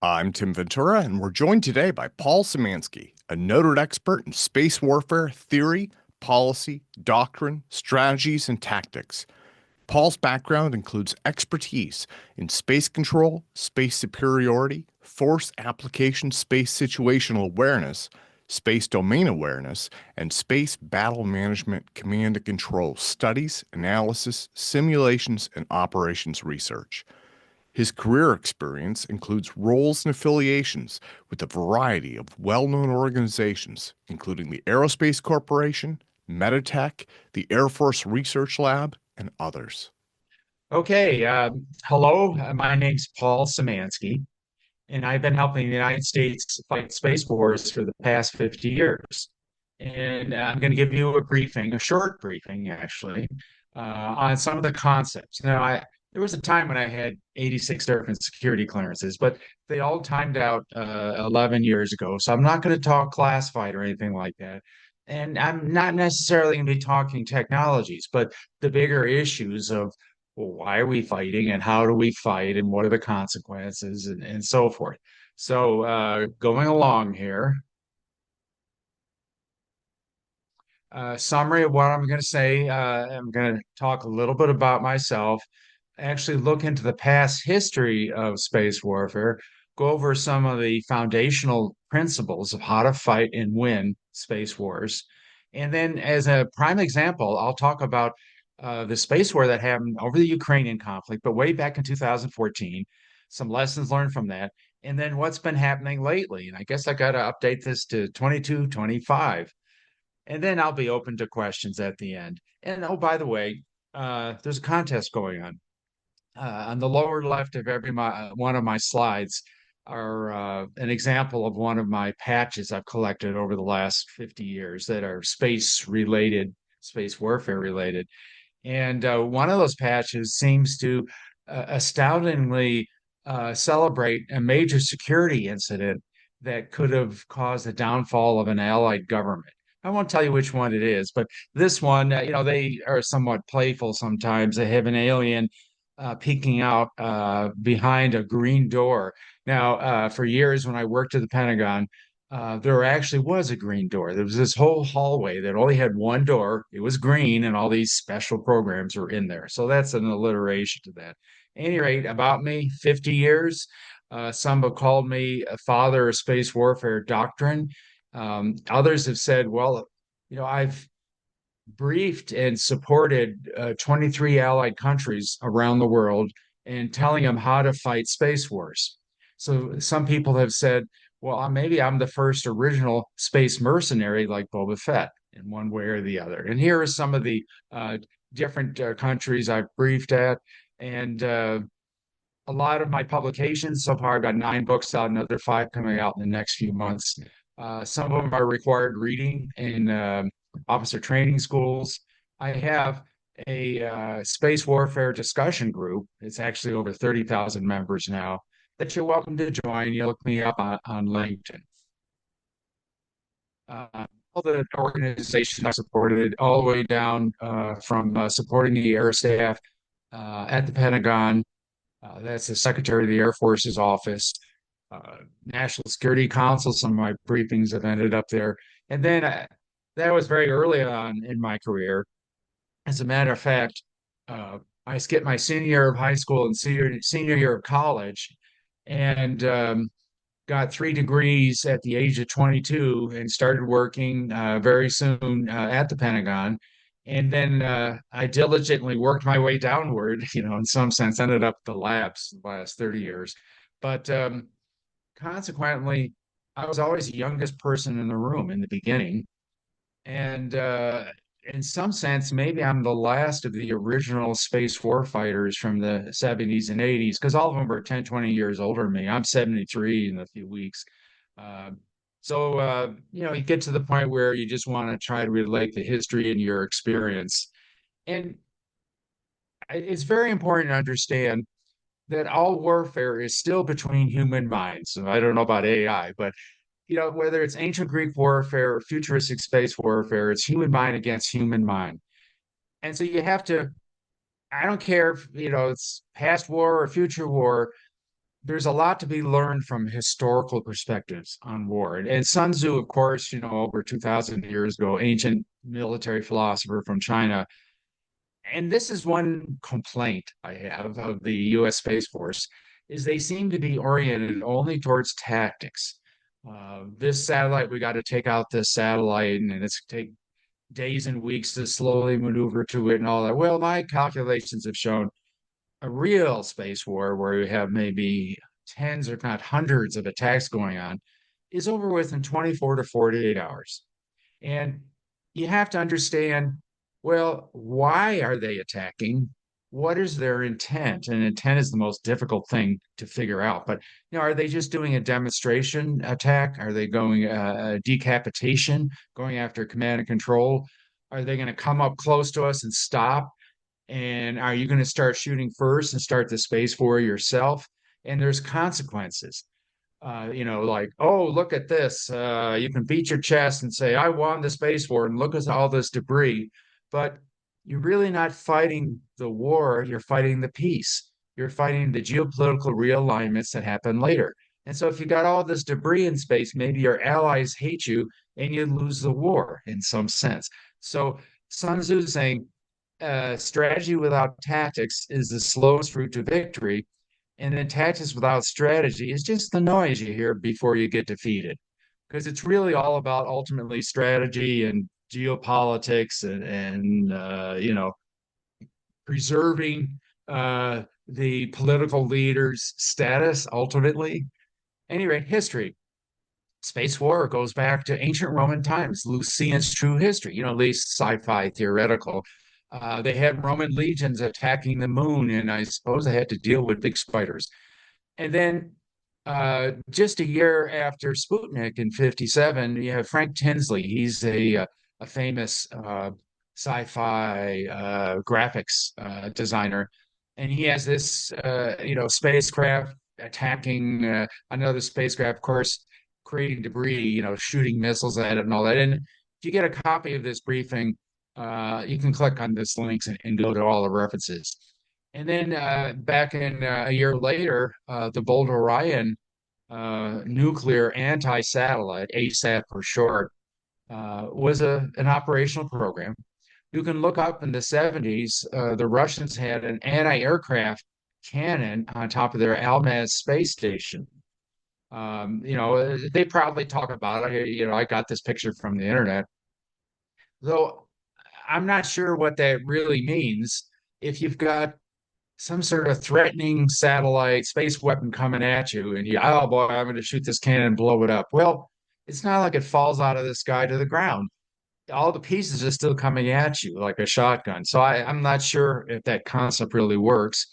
I'm Tim Ventura, and we're joined today by Paul Szymanski, a noted expert in space warfare theory, policy, doctrine, strategies, and tactics. Paul's background includes expertise in space control, space superiority, force application, space situational awareness, space domain awareness, and space battle management command and control studies, analysis, simulations, and operations research. His career experience includes roles and affiliations with a variety of well-known organizations, including the Aerospace Corporation, Meditech, the Air Force Research Lab, and others. Okay, hello. My name's Paul Szymanski, and I've been helping the United States fight space wars for the past 50 years. And I'm going to give you a briefing, a short briefing, actually, on some of the concepts. There was a time when I had 86 different security clearances, but they all timed out 11 years ago. So I'm not going to talk classified or anything like that. And I'm not necessarily going to be talking technologies, but the bigger issues of, well, why are we fighting and how do we fight and what are the consequences and so forth. So going along here, summary of what I'm going to say. I'm going to talk a little bit about myself, actually look into the past history of space warfare, go over some of the foundational principles of how to fight and win space wars. And then, as a prime example, I'll talk about the space war that happened over the Ukrainian conflict, but way back in 2014, some lessons learned from that, and then what's been happening lately. And I guess I got to update this to 22, 25. And then I'll be open to questions at the end. And oh, by the way, there's a contest going on. On the lower left of one of my slides are an example of one of my patches I've collected over the last 50 years that are space related, space warfare related. And one of those patches seems to astoundingly celebrate a major security incident that could have caused the downfall of an allied government. I won't tell you which one it is, but this one, they are somewhat playful sometimes. They have an alien peeking out behind a green door. Now, for years when I worked at the Pentagon, there actually was a green door. There was this whole hallway that only had one door. It was green, and all these special programs were in there. So that's an alliteration to that. At any rate, about me, 50 years. Some have called me a father of space warfare doctrine. Others have said, well, I've briefed and supported 23 allied countries around the world and telling them how to fight space wars. So some people have said, well, maybe I'm the first original space mercenary like Boba Fett in one way or the other. And here are some of the different countries I've briefed at. And a lot of my publications so far, I've got 9 books out, another 5 coming out in the next few months. Some of them are required reading in officer training schools. I have a space warfare discussion group. It's actually over 30,000 members now that you're welcome to join. You look me up on LinkedIn. All the organizations I supported, all the way down from supporting the air staff at the Pentagon. That's the Secretary of the Air Force's office, National Security Council. Some of my briefings have ended up there. And then that was very early on in my career. As a matter of fact, I skipped my senior year of high school and senior year of college, and got 3 degrees at the age of 22 and started working very soon at the Pentagon. And then I diligently worked my way downward, in some sense, ended up at the labs the last 30 years. But consequently, I was always the youngest person in the room in the beginning. And in some sense, maybe I'm the last of the original space warfighters from the 70s and 80s, because all of them are 10, 20 years older than me. I'm 73 in a few weeks. Uh, you get to the point where you just want to try to relate the history and your experience. And it's very important to understand that all warfare is still between human minds. So I don't know about AI, but whether it's ancient Greek warfare or futuristic space warfare, it's human mind against human mind. And so you have to, I don't care if, it's past war or future war, there's a lot to be learned from historical perspectives on war. And Sun Tzu, of course, over 2,000 years ago, ancient military philosopher from China. And this is one complaint I have of the US Space Force is they seem to be oriented only towards tactics. This satellite, we got to take out this satellite, and it's take days and weeks to slowly maneuver to it and all that. Well, my calculations have shown a real space war where you have maybe tens, if not hundreds, of attacks going on is over with in 24 to 48 hours. And you have to understand, well, why are they attacking? What is their intent? And intent is the most difficult thing to figure out. But are they just doing a demonstration attack? Are they going decapitation, going after command and control? Are they going to come up close to us and stop? And are you going to start shooting first and start the space war yourself? And there's consequences. Like, oh, look at this. You can beat your chest and say, I won the space war, and look at all this debris. But you're really not fighting the war, you're fighting the peace. You're fighting the geopolitical realignments that happen later. And so if you got all this debris in space, maybe your allies hate you and you lose the war in some sense. So Sun Tzu is saying strategy without tactics is the slowest route to victory. And then tactics without strategy is just the noise you hear before you get defeated. Because it's really all about ultimately strategy and geopolitics and preserving the political leader's status ultimately. Anyway, history. Space war goes back to ancient Roman times, Lucian's True History, at least sci-fi theoretical. They had Roman legions attacking the moon, and I suppose they had to deal with big spiders. And then just a year after Sputnik in 57, you have Frank Tinsley. He's a famous sci-fi graphics designer. And he has this, spacecraft attacking another spacecraft, of course, creating debris, shooting missiles at it and all that. And if you get a copy of this briefing, you can click on this links and go to all the references. And then back in a year later, the Bold Orion nuclear anti-satellite, ASAT for short, was an operational program. You can look up in the 70s, the Russians had an anti-aircraft cannon on top of their Almaz space station. They proudly talk about it. I got this picture from the internet. Though I'm not sure what that really means. If you've got some sort of threatening satellite space weapon coming at you, and oh boy, I'm going to shoot this cannon and blow it up. Well, it's not like it falls out of the sky to the ground. All the pieces are still coming at you like a shotgun. So I'm not sure if that concept really works.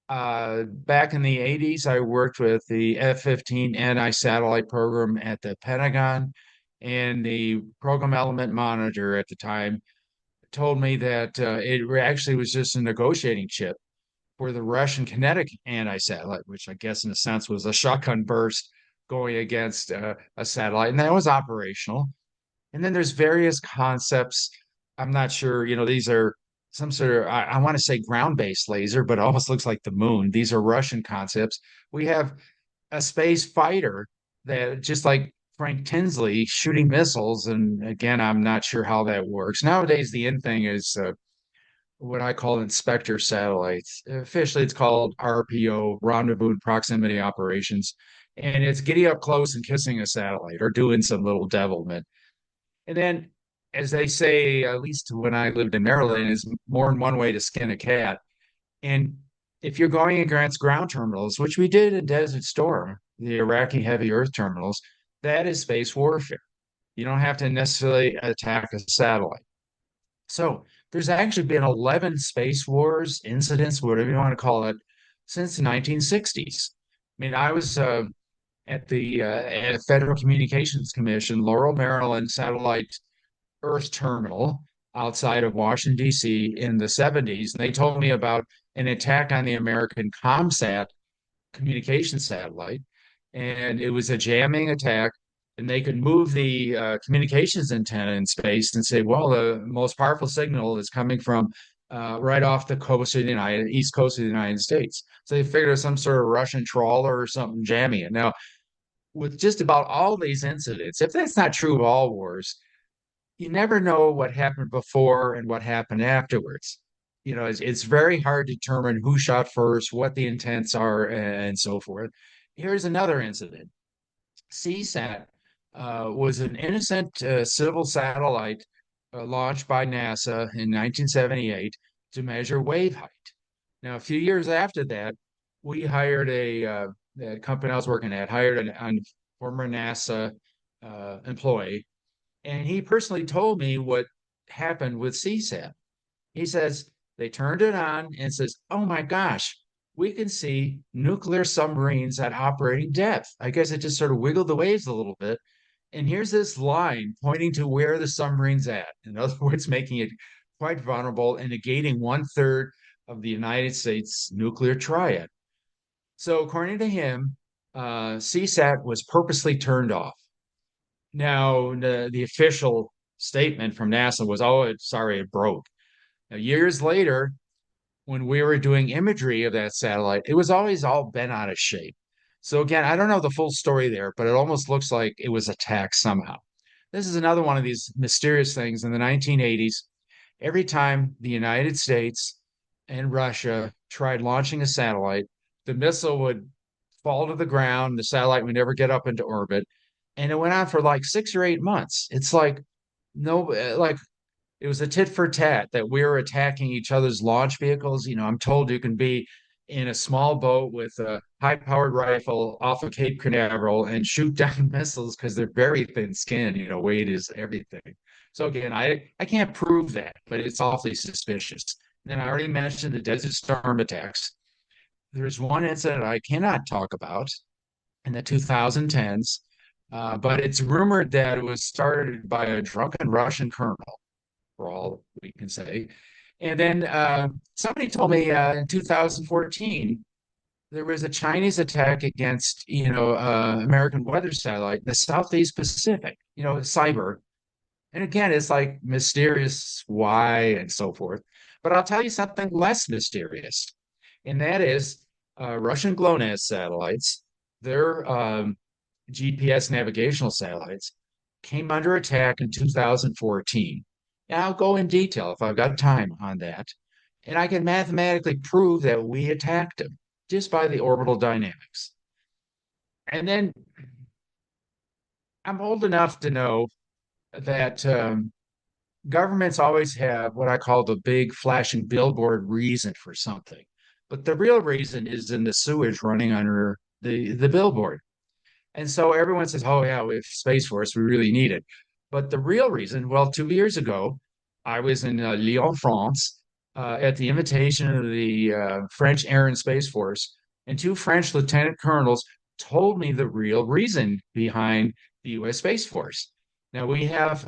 Back in the 80s, I worked with the F-15 anti-satellite program at the Pentagon, and the program element monitor at the time told me that it actually was just a negotiating chip for the Russian kinetic anti-satellite, which I guess in a sense was a shotgun burst going against a satellite, and that was operational. And then there's various concepts. I'm not sure, these are some sort of, I want to say ground-based laser, but it almost looks like the moon. These are Russian concepts. We have a space fighter that just like Frank Tinsley shooting missiles. And again, I'm not sure how that works. Nowadays, the end thing is what I call inspector satellites. Officially, it's called RPO, Rendezvous and Proximity Operations. And it's getting up close and kissing a satellite or doing some little devilment. And then, as they say, at least when I lived in Maryland, is more than one way to skin a cat. And if you're going against ground terminals, which we did in Desert Storm, the Iraqi heavy earth terminals, that is space warfare. You don't have to necessarily attack a satellite. So there's actually been 11 space wars, incidents, whatever you want to call it, since the 1960s. I mean, I was at Federal Communications Commission, Laurel, Maryland Satellite Earth Terminal outside of Washington, D.C. in the 70s. And they told me about an attack on the American ComSat communication satellite. And it was a jamming attack. And they could move the communications antenna in space and say, well, the most powerful signal is coming from right off the coast of the East Coast of the United States. So they figured it was some sort of Russian trawler or something jamming it. Now, with just about all these incidents, if that's not true of all wars, you never know what happened before and what happened afterwards. It's very hard to determine who shot first, what the intents are, and so forth. Here's another incident. CSAT was an innocent civil satellite launched by NASA in 1978 to measure wave height. Now, a few years after that, we hired the company I was working at, hired a former NASA employee, and he personally told me what happened with CSAT. He says they turned it on and says, "Oh my gosh, we can see nuclear submarines at operating depth." I guess it just sort of wiggled the waves a little bit. And here's this line pointing to where the submarine's at. In other words, making it quite vulnerable and negating 1/3 of the United States nuclear triad. So, according to him, CSAT was purposely turned off. Now, the official statement from NASA was, "Oh, sorry, it broke." Now, years later, when we were doing imagery of that satellite, it was always all bent out of shape. So again, I don't know the full story there, but it almost looks like it was attacked somehow. This is another one of these mysterious things in the 1980s. Every time the United States and Russia tried launching a satellite, the missile would fall to the ground, the satellite would never get up into orbit, and it went on for like 6 or 8 months. It's like no, like it was a tit for tat that we were attacking each other's launch vehicles. I'm told you can be in a small boat with a high-powered rifle off of Cape Canaveral and shoot down missiles because they're very thin skinned. Weight is everything. So again, I can't prove that, but it's awfully suspicious. And then I already mentioned the Desert Storm attacks. There's one incident I cannot talk about in the 2010s, but it's rumored that it was started by a drunken Russian colonel, for all we can say. And then somebody told me in 2014 there was a Chinese attack against American weather satellite in the Southeast Pacific. Cyber. And again, it's like mysterious why and so forth. But I'll tell you something less mysterious, and that is Russian Glonass satellites. Their GPS navigational satellites came under attack in 2014. And I'll go in detail if I've got time on that. And I can mathematically prove that we attacked them just by the orbital dynamics. And then I'm old enough to know that governments always have what I call the big flashing billboard reason for something. But the real reason is in the sewage running under the billboard. And so everyone says, "Oh, yeah, with Space Force, we really need it." But the real reason, well, 2 years ago, I was in Lyon, France, at the invitation of the French Air and Space Force, and two French lieutenant colonels told me the real reason behind the U.S. Space Force. Now, we have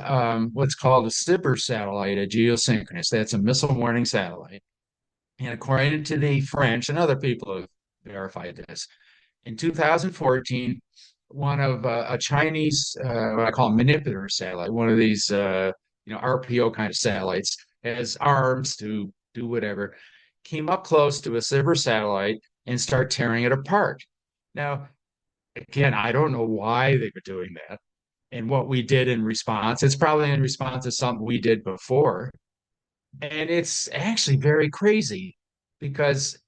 what's called a SIBR satellite, a geosynchronous. That's a missile warning satellite. And according to the French and other people have verified this, in 2014, one of a Chinese, what I call manipulator satellite, one of these, RPO kind of satellites, has arms to do whatever, came up close to a SIBR satellite and start tearing it apart. Now, again, I don't know why they were doing that and what we did in response. It's probably in response to something we did before. And it's actually very crazy because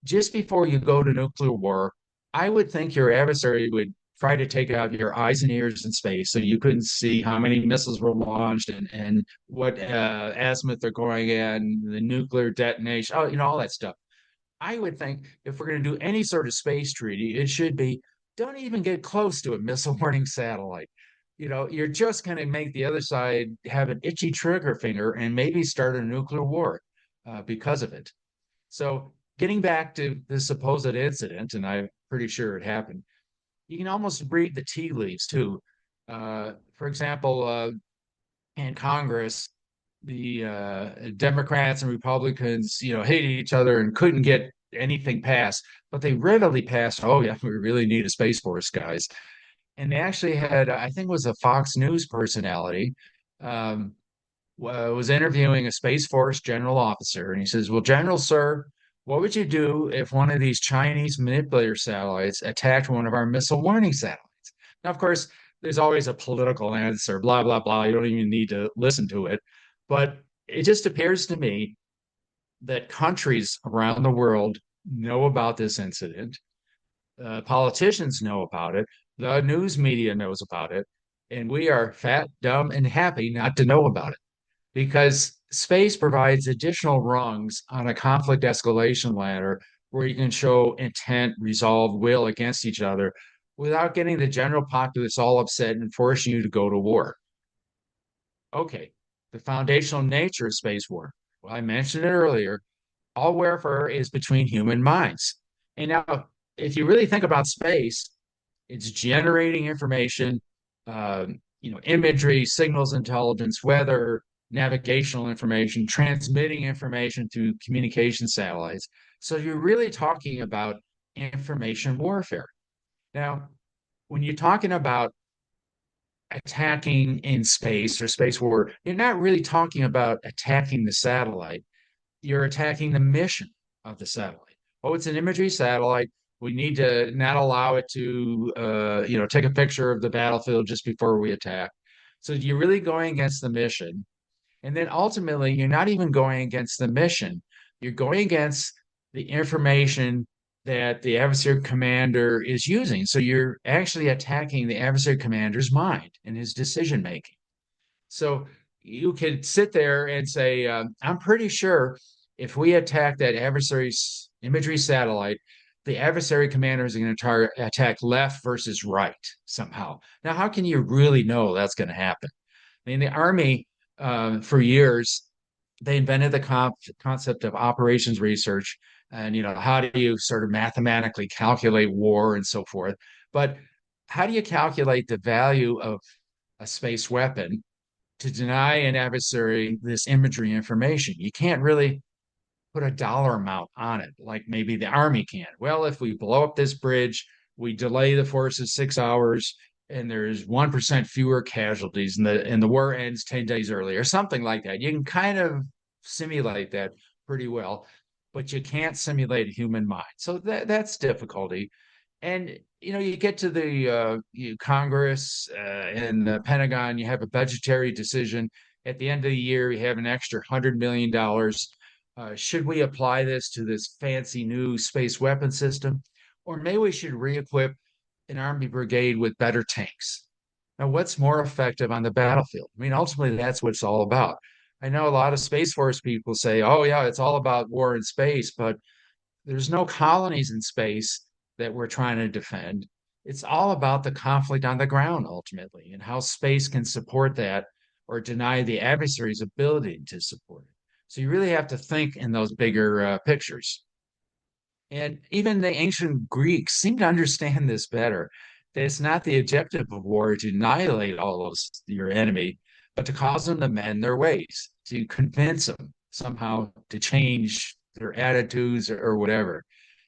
just before you go to nuclear war, I would think your adversary would try to take out your eyes and ears in space so you couldn't see how many missiles were launched and what azimuth they're going at, and the nuclear detonation, all that stuff. I would think if we're going to do any sort of space treaty, it should be don't even get close to a missile warning satellite. You're just going to make the other side have an itchy trigger finger and maybe start a nuclear war because of it. So, getting back to the supposed incident, and I'm pretty sure it happened, you can almost read the tea leaves too. For example, in Congress, the Democrats and Republicans, hated each other and couldn't get anything passed, but they readily passed. "Oh yeah, we really need a space force, guys." And they actually had, I think, it was a Fox News personality. Um, was interviewing a Space Force general officer, and he says, "Well, General, sir, what would you do if one of these Chinese manipulator satellites attacked one of our missile warning satellites?" Now, of course, there's always a political answer, blah, blah, blah. You don't even need to listen to it. But it just appears to me that countries around the world know about this incident. Politicians know about it. The news media knows about it. And we are fat, dumb, and happy not to know about it because space provides additional rungs on a conflict escalation ladder where you can show intent, resolve, will against each other without getting the general populace all upset and forcing you to go to war. Okay, the foundational nature of space war. Well, I mentioned it earlier. All warfare is between human minds. And now, if you really think about space, it's generating information, imagery, signals intelligence, weather, navigational information, transmitting information through communication satellites. So you're really talking about information warfare. Now, when you're talking about attacking in space or space war, you're not really talking about attacking the satellite. You're attacking the mission of the satellite. Oh, it's an imagery satellite. We need to not allow it to, take a picture of the battlefield just before we attack. So you're really going against the mission. And then ultimately, you're not even going against the mission. You're going against the information that the adversary commander is using. So you're actually attacking the adversary commander's mind and his decision making. So you could sit there and say, I'm pretty sure if we attack that adversary's imagery satellite, the adversary commander is going to attack left versus right somehow. Now, how can you really know that's going to happen? I mean, the Army, for years, they invented the concept of operations research and, how do you sort of mathematically calculate war and so forth. But how do you calculate the value of a space weapon to deny an adversary this imagery information? You can't really put a dollar amount on it like maybe the Army can. Well, if we blow up this bridge, we delay the forces 6 hours and there's 1% fewer casualties and the war ends 10 days earlier, something like that. You can kind of simulate that pretty well, but you can't simulate a human mind. So that's difficulty. And you get to the Congress and the Pentagon, you have a budgetary decision. At the end of the year, you have an extra $100 million. Should we apply this to this fancy new space weapon system? Or maybe we should re-equip an Army brigade with better tanks. Now, what's more effective on the battlefield? I mean, ultimately, that's what it's all about. I know a lot of Space Force people say, oh, yeah, it's all about war in space, but there's no colonies in space that we're trying to defend. It's all about the conflict on the ground ultimately and how space can support that or deny the adversary's ability to support it. So you really have to think in those bigger pictures. And even the ancient Greeks seem to understand this better. That it's not the objective of war to annihilate all of your enemy, but to cause them to mend their ways, to convince them somehow to change their attitudes or whatever.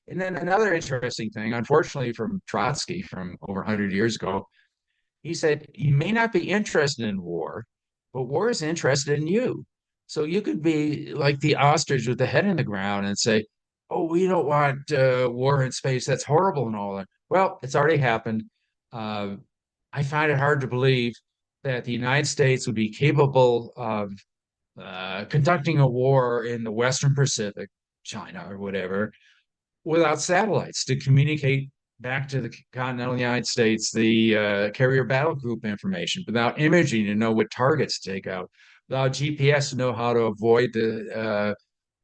And then another interesting thing, unfortunately, from Trotsky from over 100 years ago, he said, you may not be interested in war, but war is interested in you. So you could be like the ostrich with the head in the ground and say, oh, we don't want war in space. That's horrible and all that. Well, it's already happened. Uh, I find it hard to believe that the United States would be capable of conducting a war in the Western Pacific, China or whatever, without satellites to communicate back to the continental United States, the carrier battle group information, without imaging to know what targets to take out, without GPS to know how to avoid the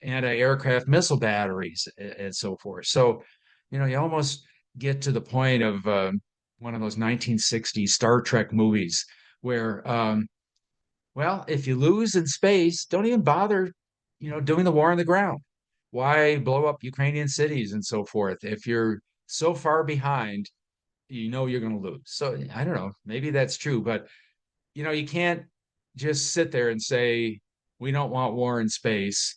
anti-aircraft missile batteries and so forth. So, you almost get to the point of one of those 1960s Star Trek movies where, well, if you lose in space, don't even bother, doing the war on the ground. Why blow up Ukrainian cities and so forth? If you're so far behind, you know you're going to lose. So I don't know. Maybe that's true, but you can't just sit there and say we don't want war in space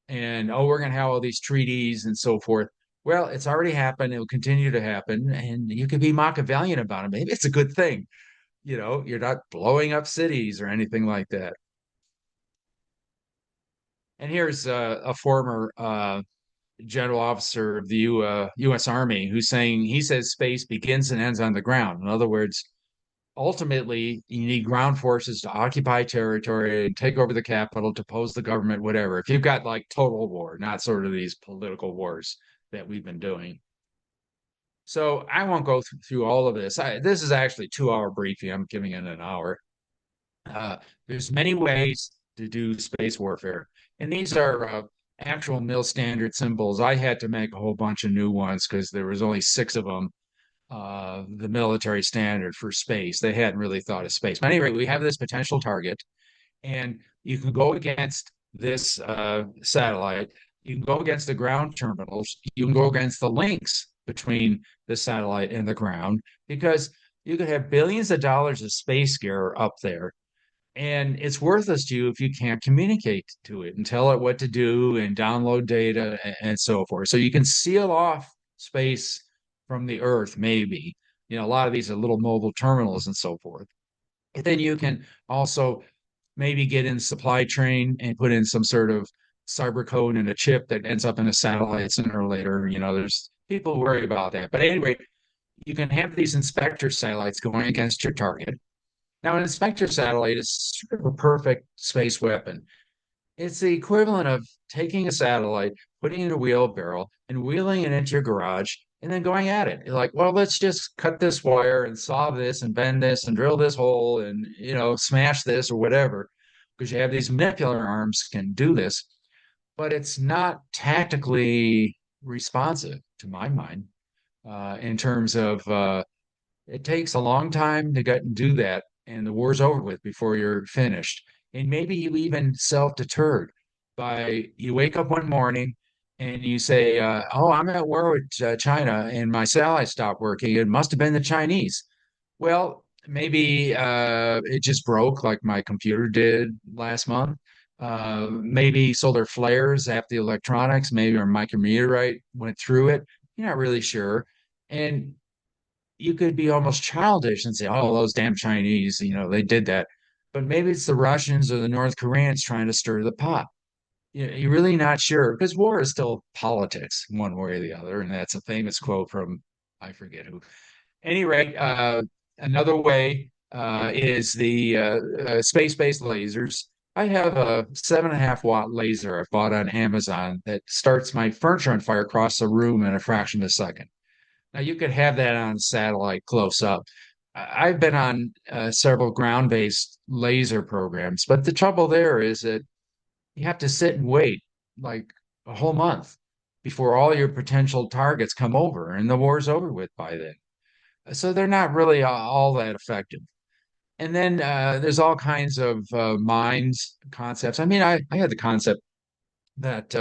and oh, we're going to have all these treaties and so forth. Well, it's already happened. It will continue to happen, and you can be Machiavellian about it. Maybe it's a good thing. You're not blowing up cities or anything like that. And here's a former general officer of the U.S. Army who's saying he says space begins and ends on the ground. In other words, ultimately, you need ground forces to occupy territory and take over the capital, depose the government, whatever. If you've got like total war, not sort of these political wars that we've been doing. So I won't go through all of this. This is actually 2 hour briefing. I'm giving it an hour. There's many ways to do space warfare, and these are actual mill standard symbols. I had to make a whole bunch of new ones because there was only 6 of them. The military standard for space. They hadn't really thought of space. But anyway, we have this potential target, and you can go against this satellite. You can go against the ground terminals. You can go against the links between the satellite and the ground because you could have billions of dollars of space gear up there, and it's worthless to you if you can't communicate to it and tell it what to do and download data and so forth. So you can seal off space from the Earth, maybe. A lot of these are little mobile terminals and so forth. And then you can also maybe get in supply chain and put in some sort of cyber code and a chip that ends up in a satellite sooner or later. There's people worry about that. But anyway, you can have these inspector satellites going against your target. Now, an inspector satellite is sort of a perfect space weapon. It's the equivalent of taking a satellite, putting it in a wheelbarrow, and wheeling it into your garage, and then going at it. You're like, well, let's just cut this wire and saw this and bend this and drill this hole and smash this or whatever, because you have these manipular arms can do this, but it's not tactically responsive to my mind in terms of it takes a long time to get and do that, and the war's over with before you're finished. And maybe you even self-deterred by you wake up one morning and you say, "Oh, I'm at war with China, and my satellite stopped working. It must have been the Chinese." Well, maybe it just broke like my computer did last month. Maybe solar flares after the electronics, maybe a micrometeorite went through it. You're not really sure. And you could be almost childish and say, "Oh, those damn Chinese, they did that." But maybe it's the Russians or the North Koreans trying to stir the pot. You're really not sure because war is still politics, one way or the other. And that's a famous quote from I forget who. Any rate, another way is the space-based lasers. I have a 7.5 watt laser I bought on Amazon that starts my furniture on fire across the room in a fraction of a second. Now you could have that on satellite close up. I've been on several ground-based laser programs, but the trouble there is that you have to sit and wait like a whole month before all your potential targets come over, and the war's over with by then. So they're not really all that effective. And then there's all kinds of mines concepts. I mean, I had the concept that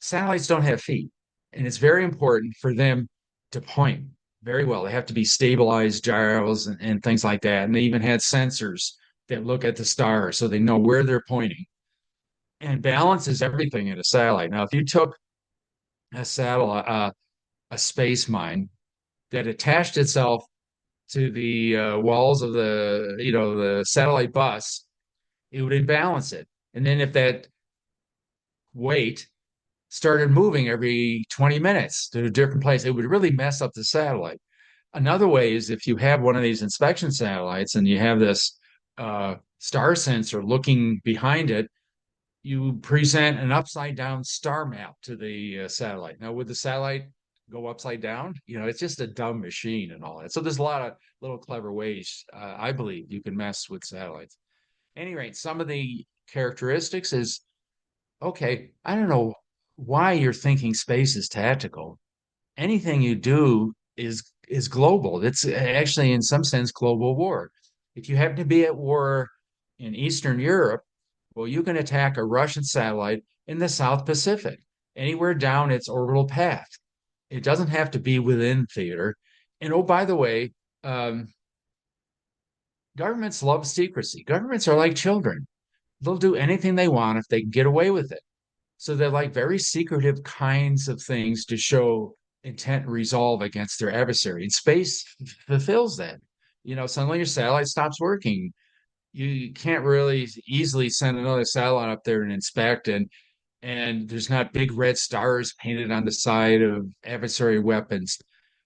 satellites don't have feet, and it's very important for them to point very well. They have to be stabilized gyros and things like that. And they even had sensors that look at the stars so they know where they're pointing. And balance is everything in a satellite. Now, if you took a satellite, a space mine that attached itself to the walls of the satellite bus, it would imbalance it. And then if that weight started moving every 20 minutes to a different place, it would really mess up the satellite. Another way is if you have one of these inspection satellites and you have this star sensor looking behind it, you present an upside down star map to the satellite. Now, would the satellite go upside down? It's just a dumb machine and all that. So there's a lot of little clever ways, I believe, you can mess with satellites. Anyway, some of the characteristics is okay, I don't know why you're thinking space is tactical. Anything you do is global. It's actually in some sense global war. If you happen to be at war in Eastern Europe, well, you can attack a Russian satellite in the South Pacific, anywhere down its orbital path. It doesn't have to be within theater. And oh, by the way, governments love secrecy. Governments are like children. They'll do anything they want if they can get away with it. So they're like very secretive kinds of things to show intent and resolve against their adversary. And space fulfills that. Suddenly your satellite stops working. you can't really easily send another satellite up there and inspect, and there's not big red stars painted on the side of adversary weapons.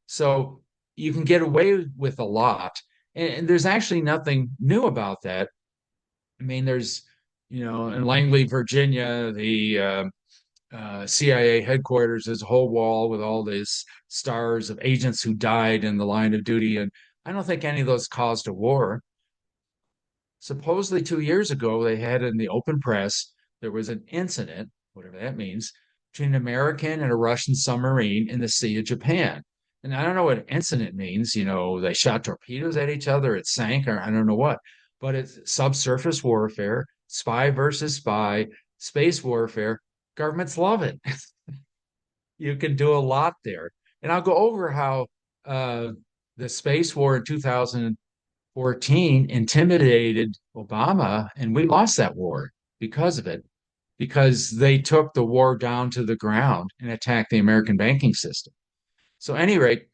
So you can get away with a lot. And there's actually nothing new about that. I mean, in Langley, Virginia, the CIA headquarters is a whole wall with all these stars of agents who died in the line of duty. And I don't think any of those caused a war. Supposedly 2 years ago, they had in the open press, there was an incident, whatever that means, between an American and a Russian submarine in the Sea of Japan. And I don't know what incident means. They shot torpedoes at each other, it sank, or I don't know what, but it's subsurface warfare, spy versus spy, space warfare. Governments love it. You can do a lot there. And I'll go over how uh, the space war in 2014 intimidated Obama, and we lost that war because of it, because they took the war down to the ground and attacked the American banking system. So, at any rate,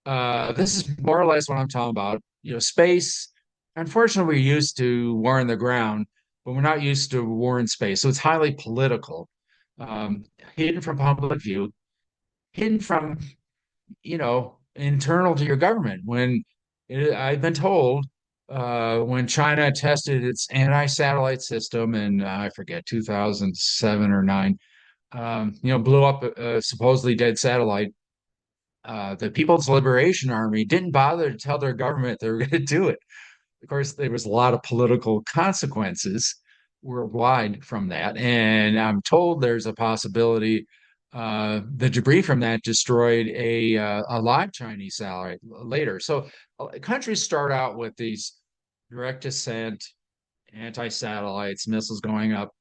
this is more or less what I'm talking about. Space. Unfortunately, we're used to war in the ground, but we're not used to war in space. So it's highly political, um, hidden from public view, hidden from internal to your government. I've been told when China tested its anti-satellite system in I forget 2007 or nine, blew up a supposedly dead satellite. The People's Liberation Army didn't bother to tell their government they were going to do it. Of course, there was a lot of political consequences worldwide from that. And I'm told there's a possibility the debris from that destroyed a live Chinese satellite later. So countries start out with these direct descent, anti-satellites, missiles going up,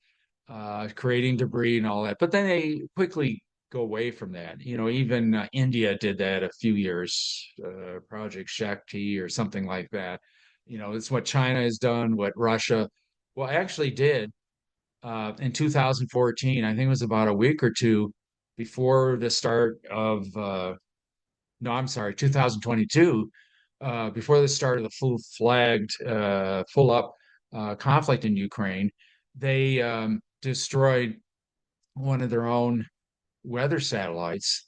creating debris and all that. But then they quickly go away from that. Even India did that a few years, Project Shakti or something like that. It's what China has done, what Russia, well, actually did in 2014. I think it was about a week or two before the start of, no, I'm sorry, 2022, before the start of the full-flagged, full-up conflict in Ukraine. They destroyed one of their own weather satellites.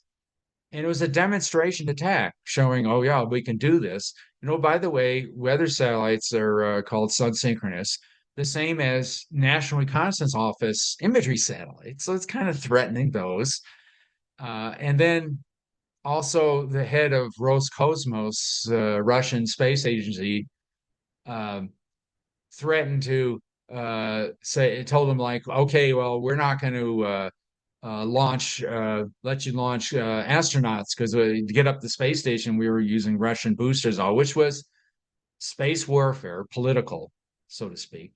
And it was a demonstration attack showing, oh, yeah, we can do this. By the way, weather satellites are called sun synchronous, the same as National Reconnaissance Office imagery satellites. So it's kind of threatening those. And then also the head of Roscosmos, Russian space agency, um, threatened to told them like, okay, well, we're not going to let you launch astronauts because to get up the space station, we were using Russian boosters, all which was space warfare, political, so to speak.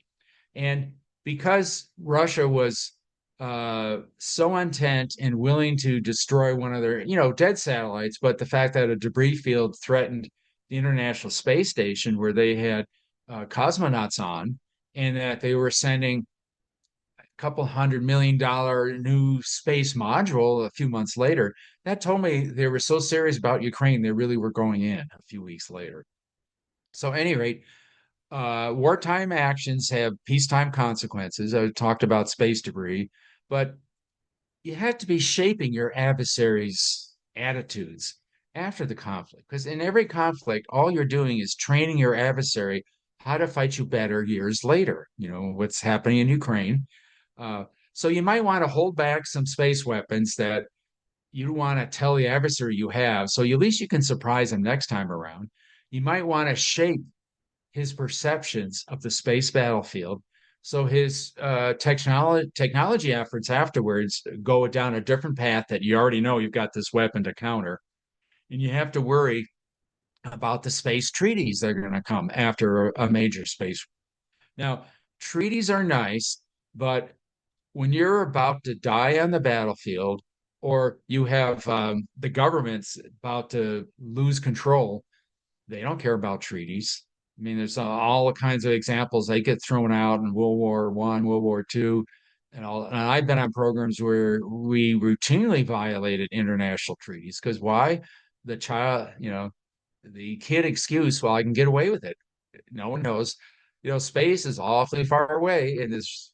And because Russia was so intent and willing to destroy one of their, dead satellites, but the fact that a debris field threatened the International Space Station where they had cosmonauts on, and that they were sending a couple $100 million new space module a few months later, that told me they were so serious about Ukraine, they really were going in a few weeks later. So, at any rate, wartime actions have peacetime consequences. I talked about space debris, but you have to be shaping your adversary's attitudes after the conflict. Because in every conflict, all you're doing is training your adversary how to fight you better years later. What's happening in Ukraine. Uh, so you might want to hold back some space weapons that you want to tell the adversary you have. So at least you can surprise him next time around. You might want to shape his perceptions of the space battlefield. So his technology efforts afterwards go down a different path that you already know you've got this weapon to counter. And you have to worry about the space treaties that are going to come after a major space. Now, treaties are nice, but when you're about to die on the battlefield or you have the government's about to lose control, they don't care about treaties. I mean, there's all kinds of examples they get thrown out in World War One, World War Two, and all. And I've been on programs where we routinely violated international treaties because why? The child, the kid excuse, well, I can get away with it. No one knows. Space is awfully far away and it's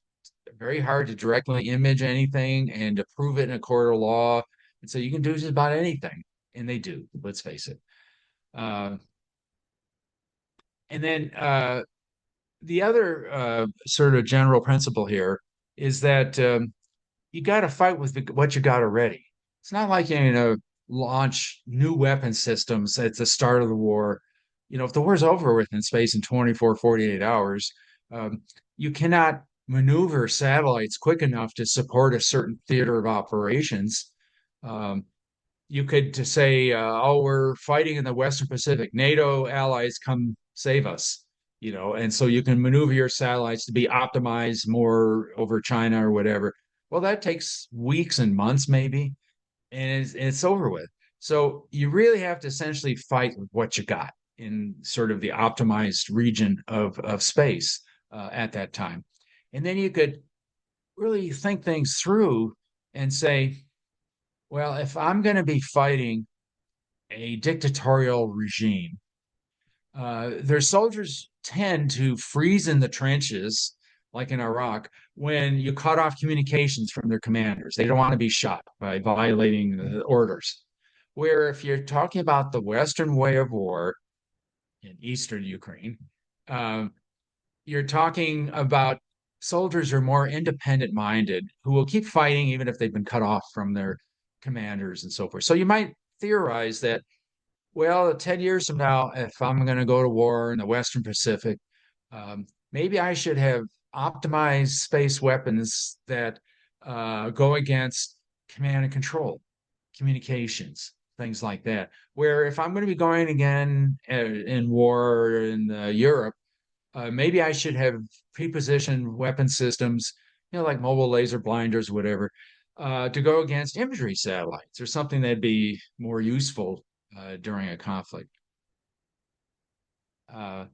very hard to directly image anything and to prove it in a court of law. And so you can do just about anything. And they do, let's face it. Uh, and then the other sort of general principle here is that you got to fight with what you got already. It's not like you're going to launch new weapon systems at the start of the war. If the war's over with in space in 24, 48 hours, um, you cannot maneuver satellites quick enough to support a certain theater of operations. Um, you could to say, oh, we're fighting in the Western Pacific. NATO allies come save us, and so you can maneuver your satellites to be optimized more over China or whatever. Well, that takes weeks and months, maybe, and it's over with. So you really have to essentially fight with what you got in sort of the optimized region of space at that time. And then you could really think things through and say, well, if I'm going to be fighting a dictatorial regime, their soldiers tend to freeze in the trenches, like in Iraq, when you cut off communications from their commanders. They don't want to be shot by violating the orders. Where if you're talking about the Western way of war in Eastern Ukraine, um, you're talking about soldiers who are more independent minded who will keep fighting even if they've been cut off from their commanders and so forth. So you might theorize that, well, 10 years from now, if I'm going to go to war in the Western Pacific, maybe I should have optimized space weapons that go against command and control, communications, things like that. Where if I'm going to be going again in war in Europe, maybe I should have pre-positioned weapon systems, like mobile laser blinders, whatever, to go against imagery satellites or something that'd be more useful during a conflict. Uh,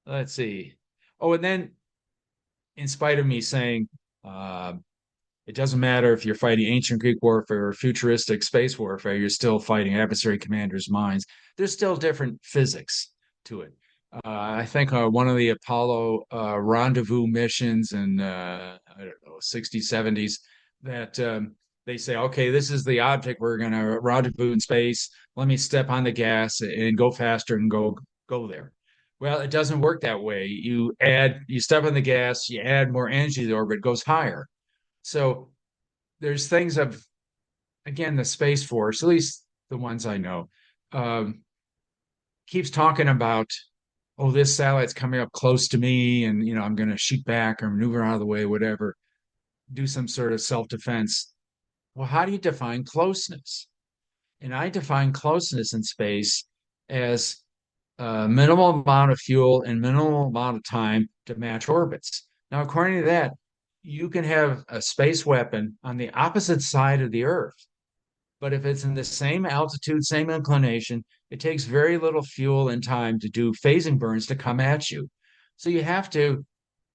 let's see. Oh, and then, in spite of me saying uh, it doesn't matter if you're fighting ancient Greek warfare or futuristic space warfare, you're still fighting adversary commanders' minds. There's still different physics to it. I think one of the Apollo rendezvous missions in I don't know 60s, 70s that they say, okay, this is the object we're going to rendezvous in space. Let me step on the gas and go faster and go there. Well, it doesn't work that way. You step on the gas, you add more energy to the orbit, it goes higher. So there's things of, again, the Space Force, at least the ones I know, um, keeps talking about, oh, this satellite's coming up close to me, and I'm going to shoot back or maneuver out of the way, whatever, do some sort of self-defense. Well, how do you define closeness? And I define closeness in space as a minimal amount of fuel and minimal amount of time to match orbits. Now, according to that, you can have a space weapon on the opposite side of the Earth. But if it's in the same altitude, same inclination, it takes very little fuel and time to do phasing burns to come at you. So you have to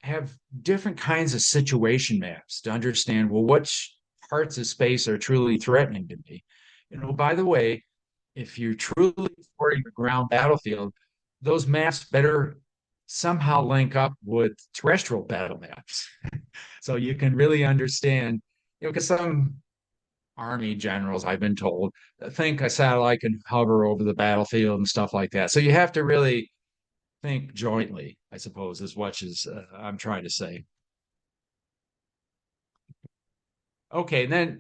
have different kinds of situation maps to understand, well, which parts of space are truly threatening to me. By the way, if you're truly supporting the ground battlefield, those maps better somehow link up with terrestrial battle maps. So you can really understand, because some army generals, I've been told, think a satellite can hover over the battlefield and stuff like that. So you have to really think jointly, I suppose, as much as I'm trying to say. Okay, then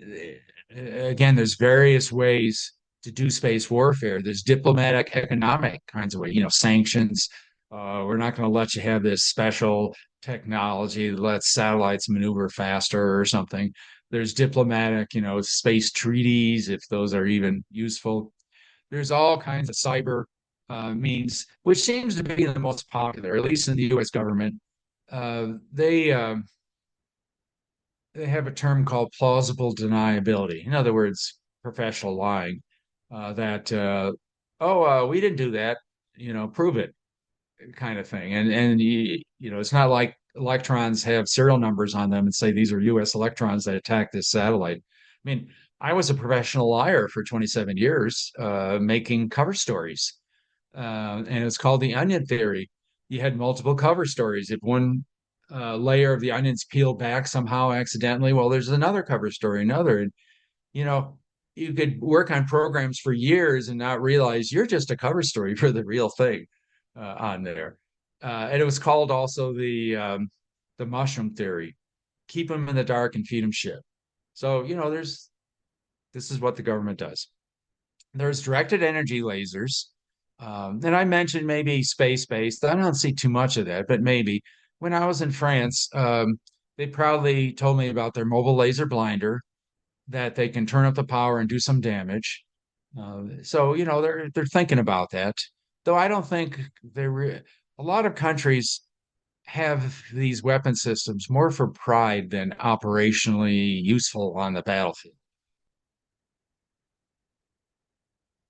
again, there's various ways to do space warfare. There's diplomatic, economic kinds of ways, sanctions. We're not going to let you have this special technology that lets satellites maneuver faster or something. There's diplomatic, space treaties, if those are even useful. There's all kinds of cyber means, which seems to be the most popular, at least in the US government. They have a term called plausible deniability. In other words, professional lying. That we didn't do that. Prove it, kind of thing. And it's not like electrons have serial numbers on them and say these are U.S. electrons that attacked this satellite. I mean, I was a professional liar for 27 years, making cover stories, and it's called the onion theory. You had multiple cover stories. If one layer of the onion's peeled back somehow accidentally, well, there's another cover story, another. And, you know, you could work on programs for years and not realize you're just a cover story for the real thing on there. And it was called also the mushroom theory. Keep them in the dark and feed them shit. So, this is what the government does. There's directed energy lasers. And I mentioned maybe space-based. I don't see too much of that, but maybe. When I was in France, they proudly told me about their mobile laser blinder that they can turn up the power and do some damage. So they're thinking about that. Though I don't think a lot of countries have these weapon systems more for pride than operationally useful on the battlefield.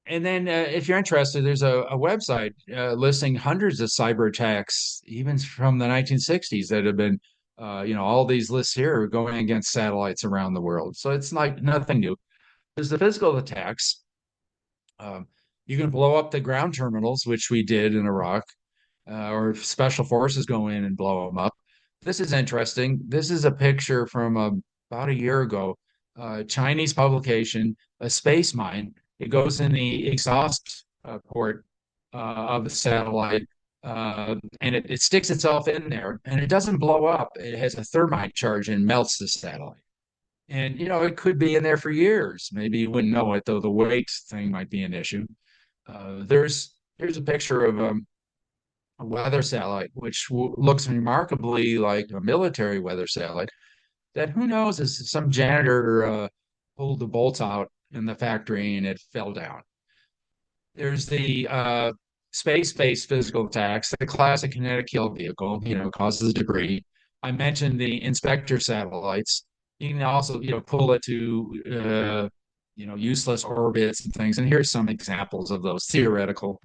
And then, if you're interested, there's a website listing hundreds of cyber attacks, even from the 1960s, that have been, all these lists here are going against satellites around the world. So it's like nothing new. There's the physical attacks. Um, you can blow up the ground terminals, which we did in Iraq, or special forces go in and blow them up. This is interesting. This is a picture from about a year ago, Chinese publication, a space mine. It goes in the exhaust port of the satellite, and it sticks itself in there, and it doesn't blow up. It has a thermite charge and melts the satellite. And it could be in there for years. Maybe you wouldn't know it, though the weight thing might be an issue. Here's a picture of a weather satellite, which looks remarkably like a military weather satellite. That who knows is some janitor pulled the bolts out in the factory and it fell down. There's the space-based physical attacks, the classic kinetic kill vehicle, causes debris. I mentioned the inspector satellites. You can also, pull it to, useless orbits and things. And here's some examples of those theoretical.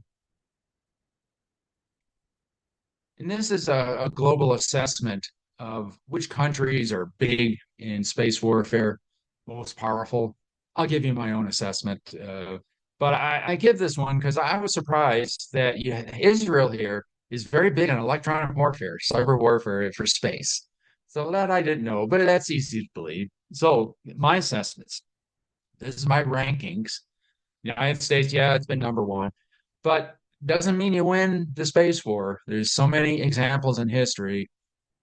And this is a global assessment of which countries are big in space warfare, most powerful. I'll give you my own assessment. But I give this one because I was surprised that Israel here is very big on electronic warfare, cyber warfare for space. So that I didn't know, but that's easy to believe. So my assessments, this is my rankings. United States, yeah, it's been number one, but doesn't mean you win the space war. There's so many examples in history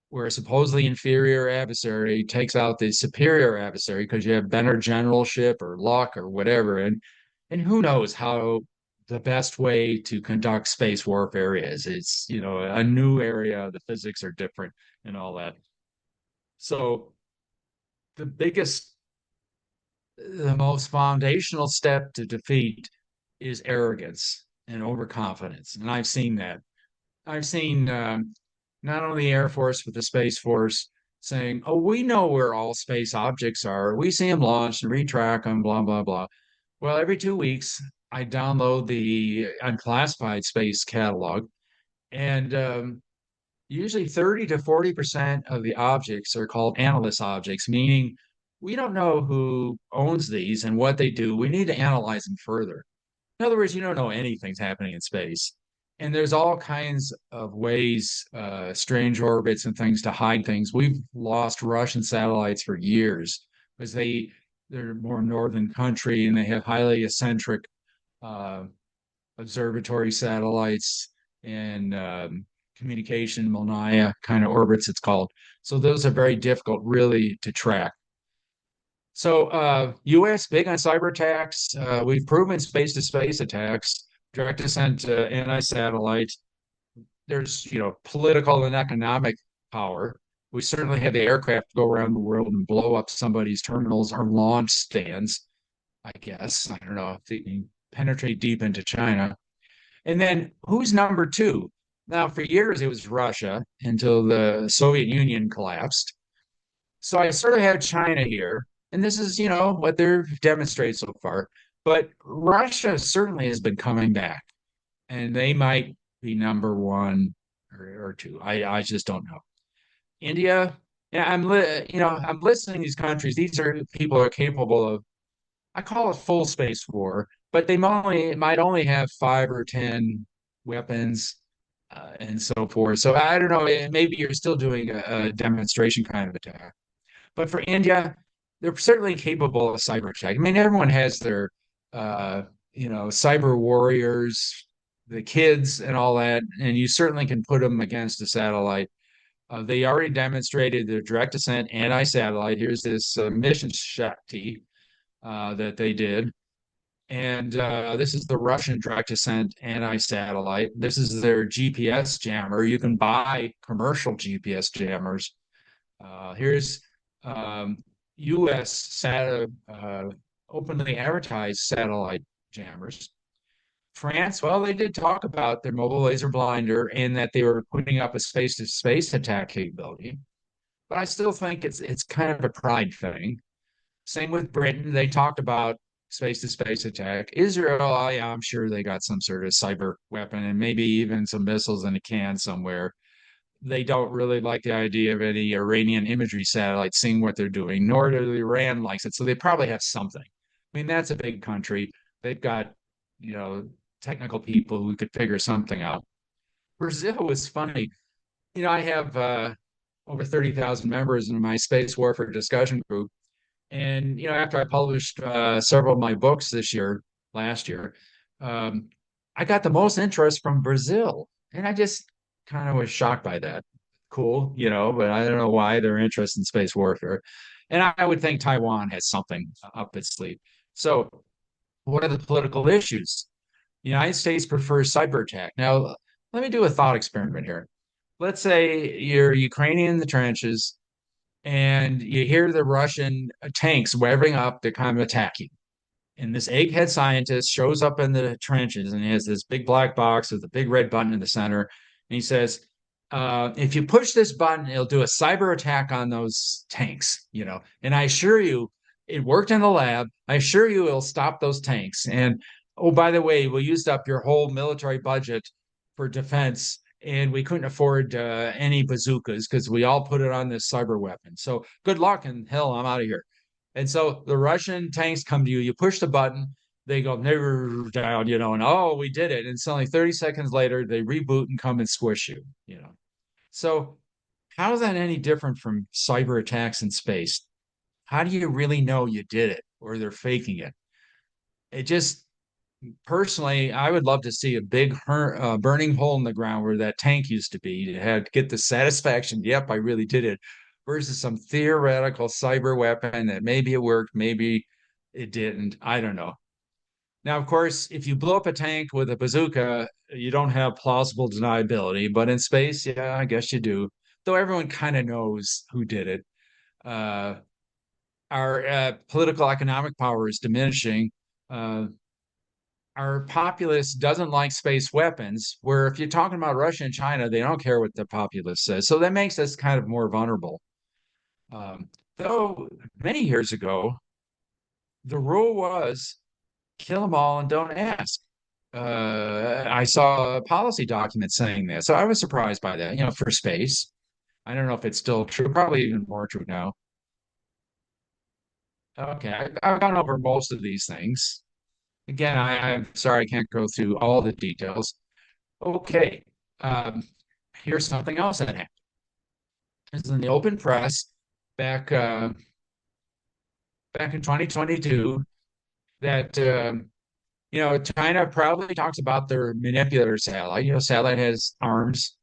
where a supposedly inferior adversary takes out the superior adversary because you have better generalship or luck or whatever. And who knows how the best way to conduct space warfare is. It's, a new area, the physics are different and all that. So the most foundational step to defeat is arrogance and overconfidence. And I've seen that. I've seen not only the Air Force, but the Space Force saying, oh, we know where all space objects are. We see them launched and retrack them, blah, blah, blah. Well, every 2 weeks, I download the unclassified space catalog, and usually 30 to 40% of the objects are called analyst objects, meaning we don't know who owns these and what they do. We need to analyze them further. In other words, you don't know anything's happening in space. And there's all kinds of ways, strange orbits and things to hide things. We've lost Russian satellites for years because they're more northern country and they have highly eccentric uh, observatory satellites and communication Molniya kind of orbits, it's called. So those are very difficult, really, to track. So, U.S. big on cyber attacks. We've proven space-to-space attacks, direct descent anti-satellite. There's, political and economic power. We certainly have the aircraft go around the world and blow up somebody's terminals or launch stands, I guess. I don't know if they can penetrate deep into China. And then who's number two? Now, for years, it was Russia until the Soviet Union collapsed. So I sort of have China here, and this is, what they've demonstrated so far. But Russia certainly has been coming back, and they might be number one or two. I just don't know. India, yeah, I'm listening to these countries. These are people who are capable of, I call it full space war, but they might only have 5 or 10 weapons. and so forth. So I don't know, maybe you're still doing a demonstration kind of attack. But for India, they're certainly capable of cyber attack. I mean, everyone has their, uh, cyber warriors, the kids, and all that, and you certainly can put them against a satellite. They already demonstrated their direct descent anti-satellite. Here's this mission Shakti that they did. And this is the Russian direct descent anti-satellite. This is their GPS jammer. You can buy commercial GPS jammers. Here's U.S. Openly advertised satellite jammers. France, well, they did talk about their mobile laser blinder and that they were putting up a space-to-space attack capability. But I still think it's kind of a pride thing. Same with Britain. They talked about space-to-space attack. Israel, yeah, I'm sure they got some sort of cyber weapon and maybe even some missiles in a can somewhere. They don't really like the idea of any Iranian imagery satellites seeing what they're doing, nor do Iran likes it. So they probably have something. I mean, that's a big country. They've got, you know, technical people who could figure something out. Brazil was funny. I have over 30,000 members in my space warfare discussion group. And, after I published several of my books last year, um, I got the most interest from Brazil. And I just kind of was shocked by that. Cool, but I don't know why they're interested in space warfare. And I would think Taiwan has something up its sleeve. So, what are the political issues? The United States prefers cyber attack. Now, let me do a thought experiment here. Let's say you're Ukrainian in the trenches and you hear the Russian tanks revving up to kind of attack you. And this egghead scientist shows up in the trenches and he has this big black box with a big red button in the center. And he says, if you push this button, it'll do a cyber attack on those tanks. And I assure you, it worked in the lab. I assure you it'll stop those tanks. And oh, by the way, we used up your whole military budget for defense and we couldn't afford any bazookas because we all put it on this cyber weapon. So good luck and hell, I'm out of here. And so the Russian tanks come to you, you push the button, they go never down, and oh, we did it. And suddenly 30 seconds later, they reboot and come and squish you. So how is that any different from cyber attacks in space? How do you really know you did it or they're faking it? It just personally, I would love to see a big burning hole in the ground where that tank used to be to get the satisfaction. Yep, I really did it. Versus some theoretical cyber weapon that maybe it worked, maybe it didn't. I don't know. Now, of course, if you blow up a tank with a bazooka, you don't have plausible deniability. But in space, yeah, I guess you do. Though everyone kind of knows who did it. Uh, our political economic power is diminishing. Uh, our populace doesn't like space weapons, where if you're talking about Russia and China, they don't care what the populace says. So that makes us kind of more vulnerable. Though many years ago, the rule was kill them all and don't ask. I saw a policy document saying that. So I was surprised by that, for space. I don't know if it's still true, probably even more true now. Okay, I've gone over most of these things. Again, I'm sorry I can't go through all the details. Okay, um, here's something else that happened. It's in the open press back back in 2022 that China probably talks about their manipulator satellite. Satellite has arms,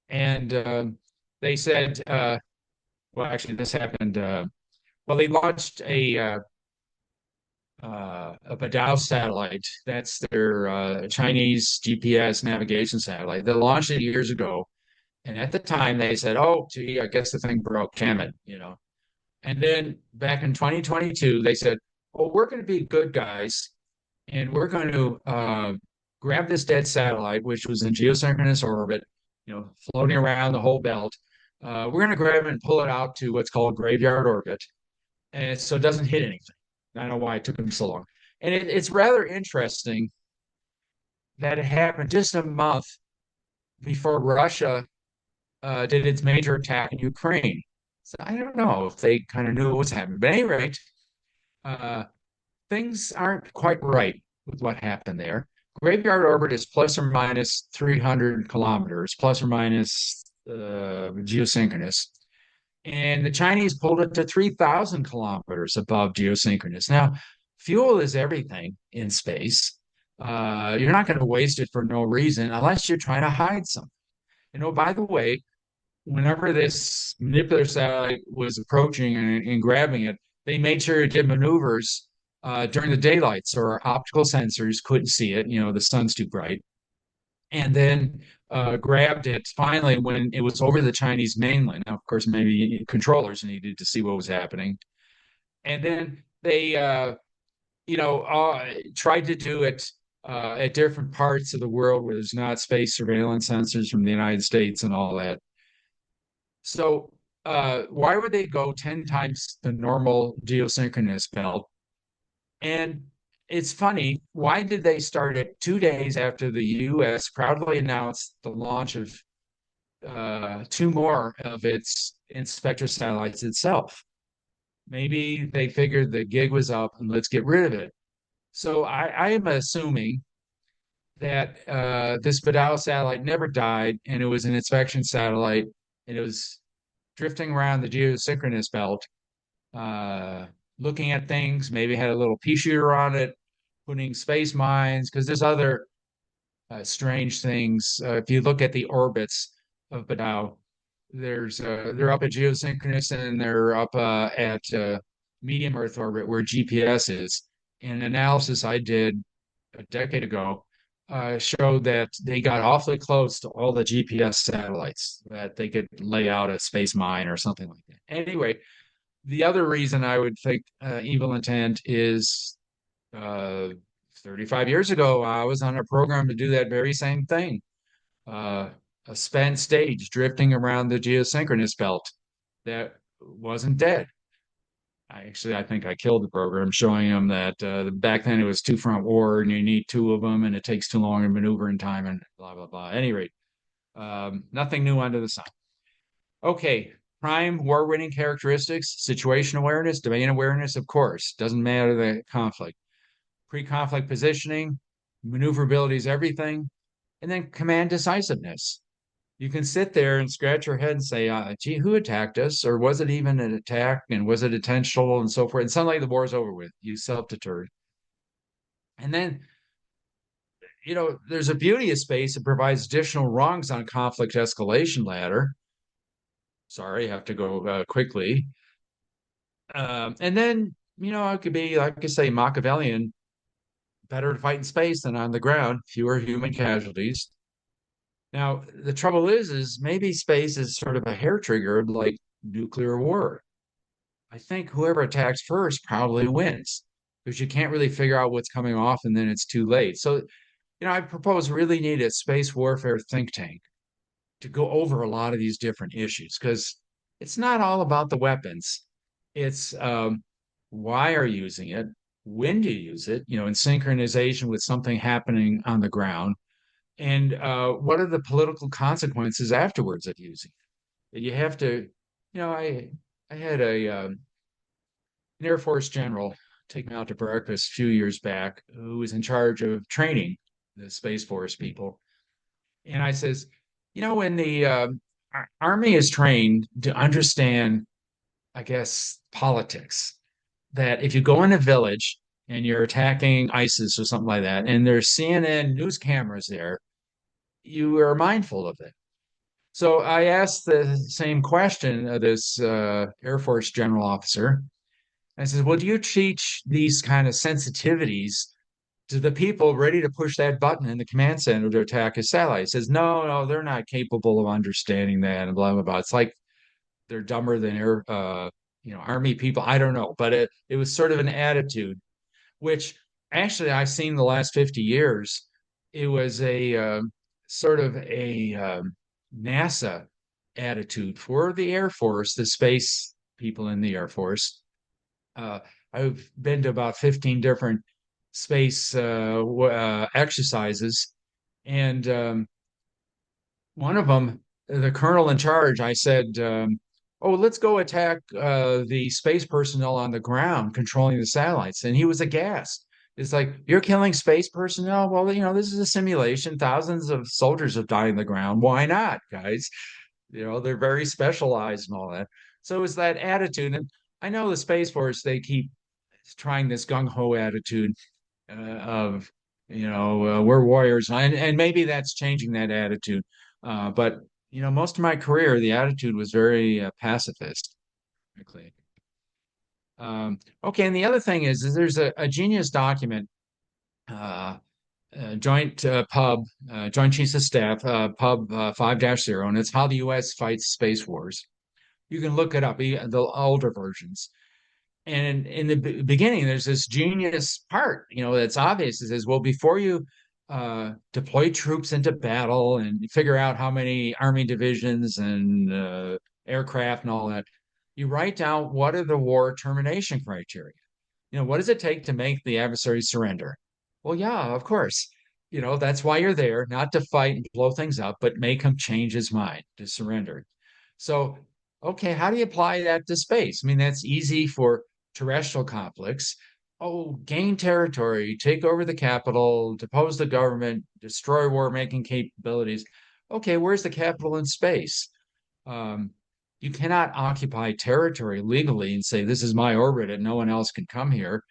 and they said, well, actually, this happened. Well, they launched a Badao satellite. That's their Chinese GPS navigation satellite. They launched it years ago. And at the time, they said, oh, gee, I guess the thing broke. Damn it. And then back in 2022, they said, well, we're going to be good guys and we're going to grab this dead satellite, which was in geosynchronous orbit, floating around the whole belt. We're going to grab it and pull it out to what's called graveyard orbit. And so it doesn't hit anything. I don't know why it took them so long. And it's rather interesting that it happened just a month before Russia did its major attack in Ukraine. So I don't know if they kind of knew what was happening. But at any rate, uh, things aren't quite right with what happened there. Graveyard orbit is plus or minus 300 kilometers, plus or minus geosynchronous. And the Chinese pulled it to 3,000 kilometers above geosynchronous. Now, fuel is everything in space. You're not going to waste it for no reason unless you're trying to hide something. By the way, whenever this manipulator satellite was approaching and grabbing it, they made sure it did maneuvers during the daylight, so our optical sensors couldn't see it. The sun's too bright, and then grabbed it finally when it was over the Chinese mainland. Now, of course, maybe controllers needed to see what was happening, and then they, tried to do it at different parts of the world where there's not space surveillance sensors from the United States and all that. So, why would they go 10 times the normal geosynchronous belt? And it's funny, why did they start it 2 days after the US proudly announced the launch of two more of its inspector satellites itself? Maybe they figured the gig was up and let's get rid of it. So I am assuming that this Vidal satellite never died and it was an inspection satellite and it was drifting around the geosynchronous belt, uh, looking at things, maybe had a little pea shooter on it, putting space mines, because there's other strange things. If you look at the orbits of Badao, they're up at geosynchronous and they're up at medium Earth orbit where GPS is. And analysis I did a decade ago showed that they got awfully close to all the GPS satellites that they could lay out a space mine or something like that. Anyway, the other reason I would think evil intent is uh, 35 years ago, I was on a program to do that very same thing. Uh, a spent stage drifting around the geosynchronous belt that wasn't dead. I think I killed the program, showing them that back then it was two front war and you need two of them and it takes too long in maneuvering time and blah, blah, blah. At any rate, nothing new under the sun. Okay, prime war-winning characteristics, situation awareness, domain awareness, of course, doesn't matter the conflict. Pre-conflict positioning, maneuverability is everything, and then command decisiveness. You can sit there and scratch your head and say, gee, who attacked us? Or was it even an attack? And was it intentional and so forth? And suddenly the war's over with. You self-deterred. And then, there's a beauty of space. It provides additional rungs on conflict escalation ladder. Sorry, I have to go quickly. And then, it could be, like I say, Machiavellian, better to fight in space than on the ground, fewer human casualties. Now, the trouble is maybe space is sort of a hair trigger like nuclear war. I think whoever attacks first probably wins because you can't really figure out what's coming off and then it's too late. So, I propose really need a space warfare think tank to go over a lot of these different issues because it's not all about the weapons. It's why are you using it? When do you use it? In synchronization with something happening on the ground. And what are the political consequences afterwards of using it? You have to, I had an Air Force general take me out to breakfast a few years back who was in charge of training the Space Force people. And I says, when the Army is trained to understand, I guess, politics, that if you go in a village and you're attacking ISIS or something like that, and there's CNN news cameras there, you are mindful of it. So I asked the same question of this Air Force general officer. I said, well, do you teach these kind of sensitivities to the people ready to push that button in the command center to attack a satellite? He says, no, no, they're not capable of understanding that and blah, blah, blah. It's like they're dumber than Army people. I don't know. But it was sort of an attitude, which actually I've seen the last 50 years. It was a sort of a NASA attitude for the Air Force, the space people in the Air Force. I've been to about 15 different space exercises. And one of them, the colonel in charge, I said, oh, let's go attack the space personnel on the ground controlling the satellites. And he was aghast. It's like, you're killing space personnel. Well, this is a simulation. Thousands of soldiers have died on the ground. Why not, guys? They're very specialized and all that. So it's that attitude. And I know the Space Force, they keep trying this gung-ho attitude of, we're warriors. And maybe that's changing that attitude. But, most of my career, the attitude was very pacifist, frankly. Okay, and the other thing is there's a genius document, uh, joint Joint Chiefs of Staff, Pub 5-0, and it's how the U.S. fights space wars. You can look it up, the older versions. And in the beginning, there's this genius part, that's obvious. It says, well, before you deploy troops into battle and figure out how many army divisions and aircraft and all that, you write down what are the war termination criteria. What does it take to make the adversary surrender? Well, yeah, of course. That's why you're there, not to fight and blow things up, but make him change his mind to surrender. So, okay, how do you apply that to space? I mean, that's easy for terrestrial conflicts. Oh, gain territory, take over the capital, depose the government, destroy war-making capabilities. Okay, where's the capital in space? Um, you cannot occupy territory legally and say, this is my orbit and no one else can come here.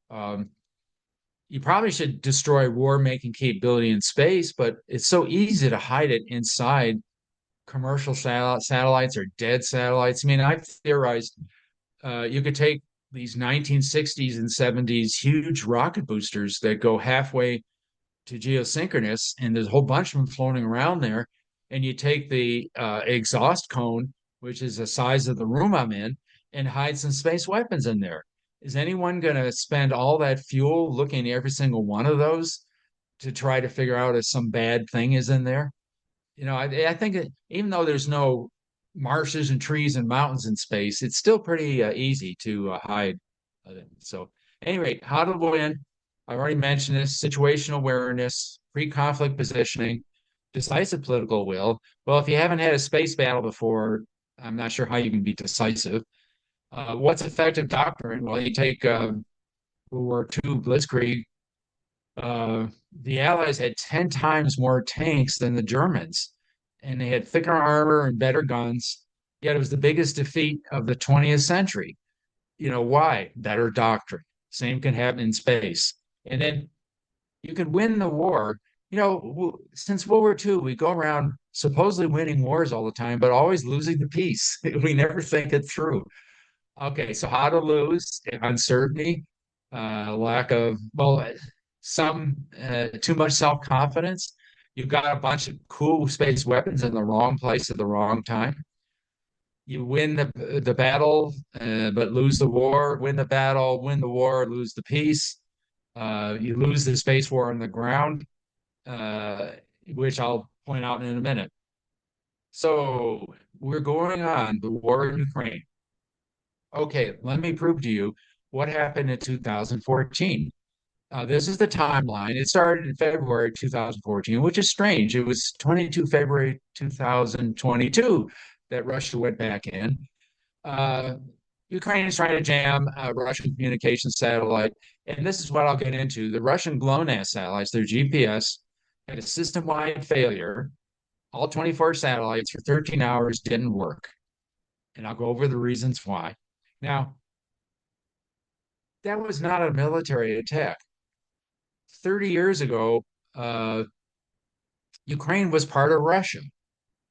Um, you probably should destroy war-making capability in space, but it's so easy to hide it inside commercial satellites or dead satellites. I mean, I've theorized you could take these 1960s and 70s huge rocket boosters that go halfway to geosynchronous, and there's a whole bunch of them floating around there. And you take the exhaust cone, which is the size of the room I'm in, and hide some space weapons in there. Is anyone going to spend all that fuel looking at every single one of those to try to figure out if some bad thing is in there? I think that even though there's no marshes and trees and mountains in space, it's still pretty easy to hide. So, anyway, how to win? I've already mentioned this: situational awareness, pre-conflict positioning, decisive political will. Well, if you haven't had a space battle before, I'm not sure how you can be decisive. What's effective doctrine? Well, you take World War II Blitzkrieg. The Allies had 10 times more tanks than the Germans, and they had thicker armor and better guns. Yet it was the biggest defeat of the 20th century. Why? Better doctrine. Same can happen in space. And then you can win the war. Since World War II, we go around supposedly winning wars all the time, but always losing the peace. We never think it through. Okay, so how to lose? Uncertainty, lack of, well, some too much self-confidence. You've got a bunch of cool space weapons in the wrong place at the wrong time. You win the battle, but lose the war. Win the battle, win the war, lose the peace. You lose the space war on the ground, uh, which I'll point out in a minute. So we're going on the war in Ukraine. Okay, let me prove to you what happened in 2014. This is the timeline. It started in February 2014, which is strange. It was 22 February 2022 that Russia went back in. Uh, Ukraine is trying to jam a Russian communication satellite. And this is what I'll get into. The Russian Glonass satellites, their GPS, had a system-wide failure. All 24 satellites for 13 hours didn't work. And I'll go over the reasons why. Now, that was not a military attack. 30 years ago, uh, Ukraine was part of Russia.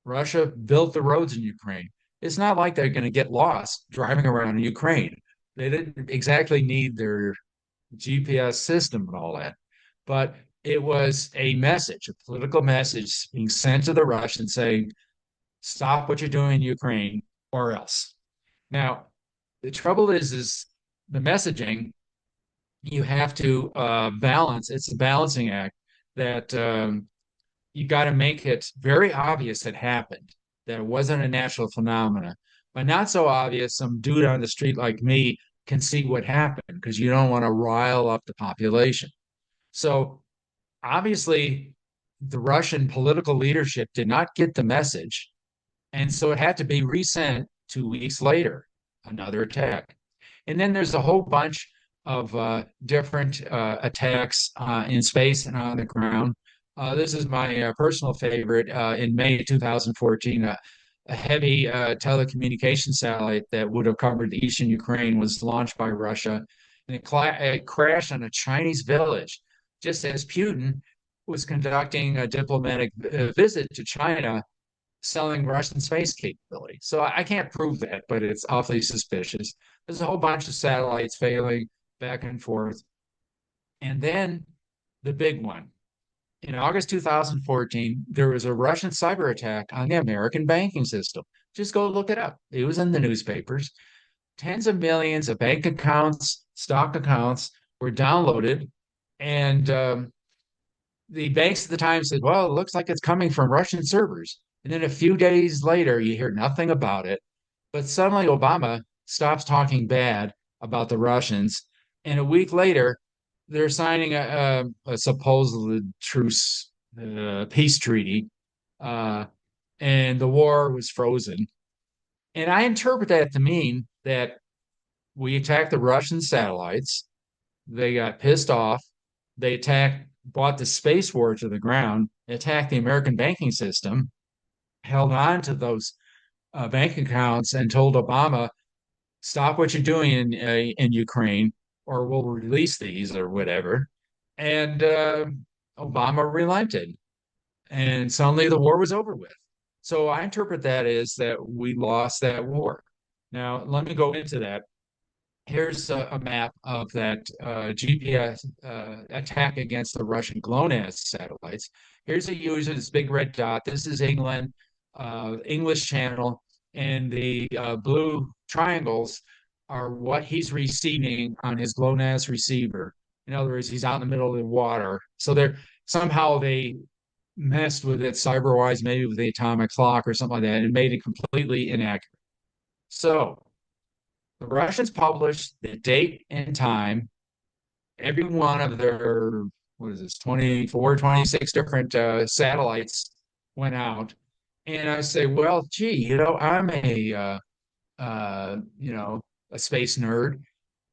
Russia built the roads in Ukraine. It's not like they're going to get lost driving around in Ukraine. They didn't exactly need their GPS system and all that. But it was a message, a political message being sent to the Russians saying, stop what you're doing in Ukraine or else. Now, the trouble is the messaging you have to balance. It's a balancing act that you got to make it very obvious it happened, that it wasn't a natural phenomenon, but not so obvious some dude on the street like me can see what happened because you don't want to rile up the population. So obviously, the Russian political leadership did not get the message, and so it had to be resent 2 weeks later, another attack. And then there's a whole bunch of different attacks in space and on the ground. This is my personal favorite. In May 2014, a heavy telecommunication satellite that would have covered the eastern Ukraine was launched by Russia, and it crashed on a Chinese village just as Putin was conducting a diplomatic visit to China selling Russian space capability. So I can't prove that, but it's awfully suspicious. There's a whole bunch of satellites failing back and forth. And then the big one. In August 2014, there was a Russian cyber attack on the American banking system. Just go look it up. It was in the newspapers. Tens of millions of bank accounts, stock accounts were downloaded. And the banks at the time said, well, it looks like it's coming from Russian servers. And then a few days later, you hear nothing about it. But suddenly Obama stops talking bad about the Russians. And a week later, they're signing a supposed truce peace treaty. Uh, and the war was frozen. And I interpret that to mean that we attacked the Russian satellites. They got pissed off. They brought the space war to the ground, attacked the American banking system, held on to those bank accounts, and told Obama, "Stop what you're doing in Ukraine, or we'll release these or whatever." And Obama relented, and suddenly the war was over with. So I interpret that as that we lost that war. Now, let me go into that. Here's a map of that GPS attack against the Russian Glonass satellites. Here's a user, this big red dot. This is England, English channel, and the blue triangles are what he's receiving on his Glonass receiver. In other words, he's out in the middle of the water. So they're somehow they messed with it cyber-wise, maybe with the atomic clock or something like that, and made it completely inaccurate. So the Russians published the date and time. Every one of their, what is this, 24, 26 different satellites went out. And I say, well, gee, I'm a space nerd.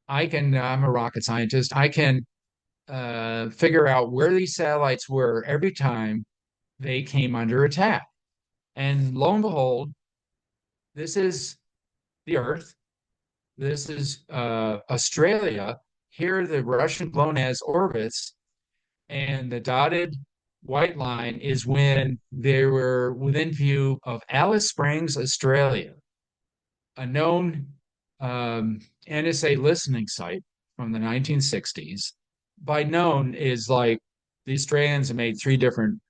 I'm a rocket scientist. I can figure out where these satellites were every time they came under attack. And lo and behold, this is the Earth. This is Australia. Here, the Russian GLONASS orbits, and the dotted white line is when they were within view of Alice Springs, Australia, a known NSA listening site from the 1960s. By known is like the Australians have made three different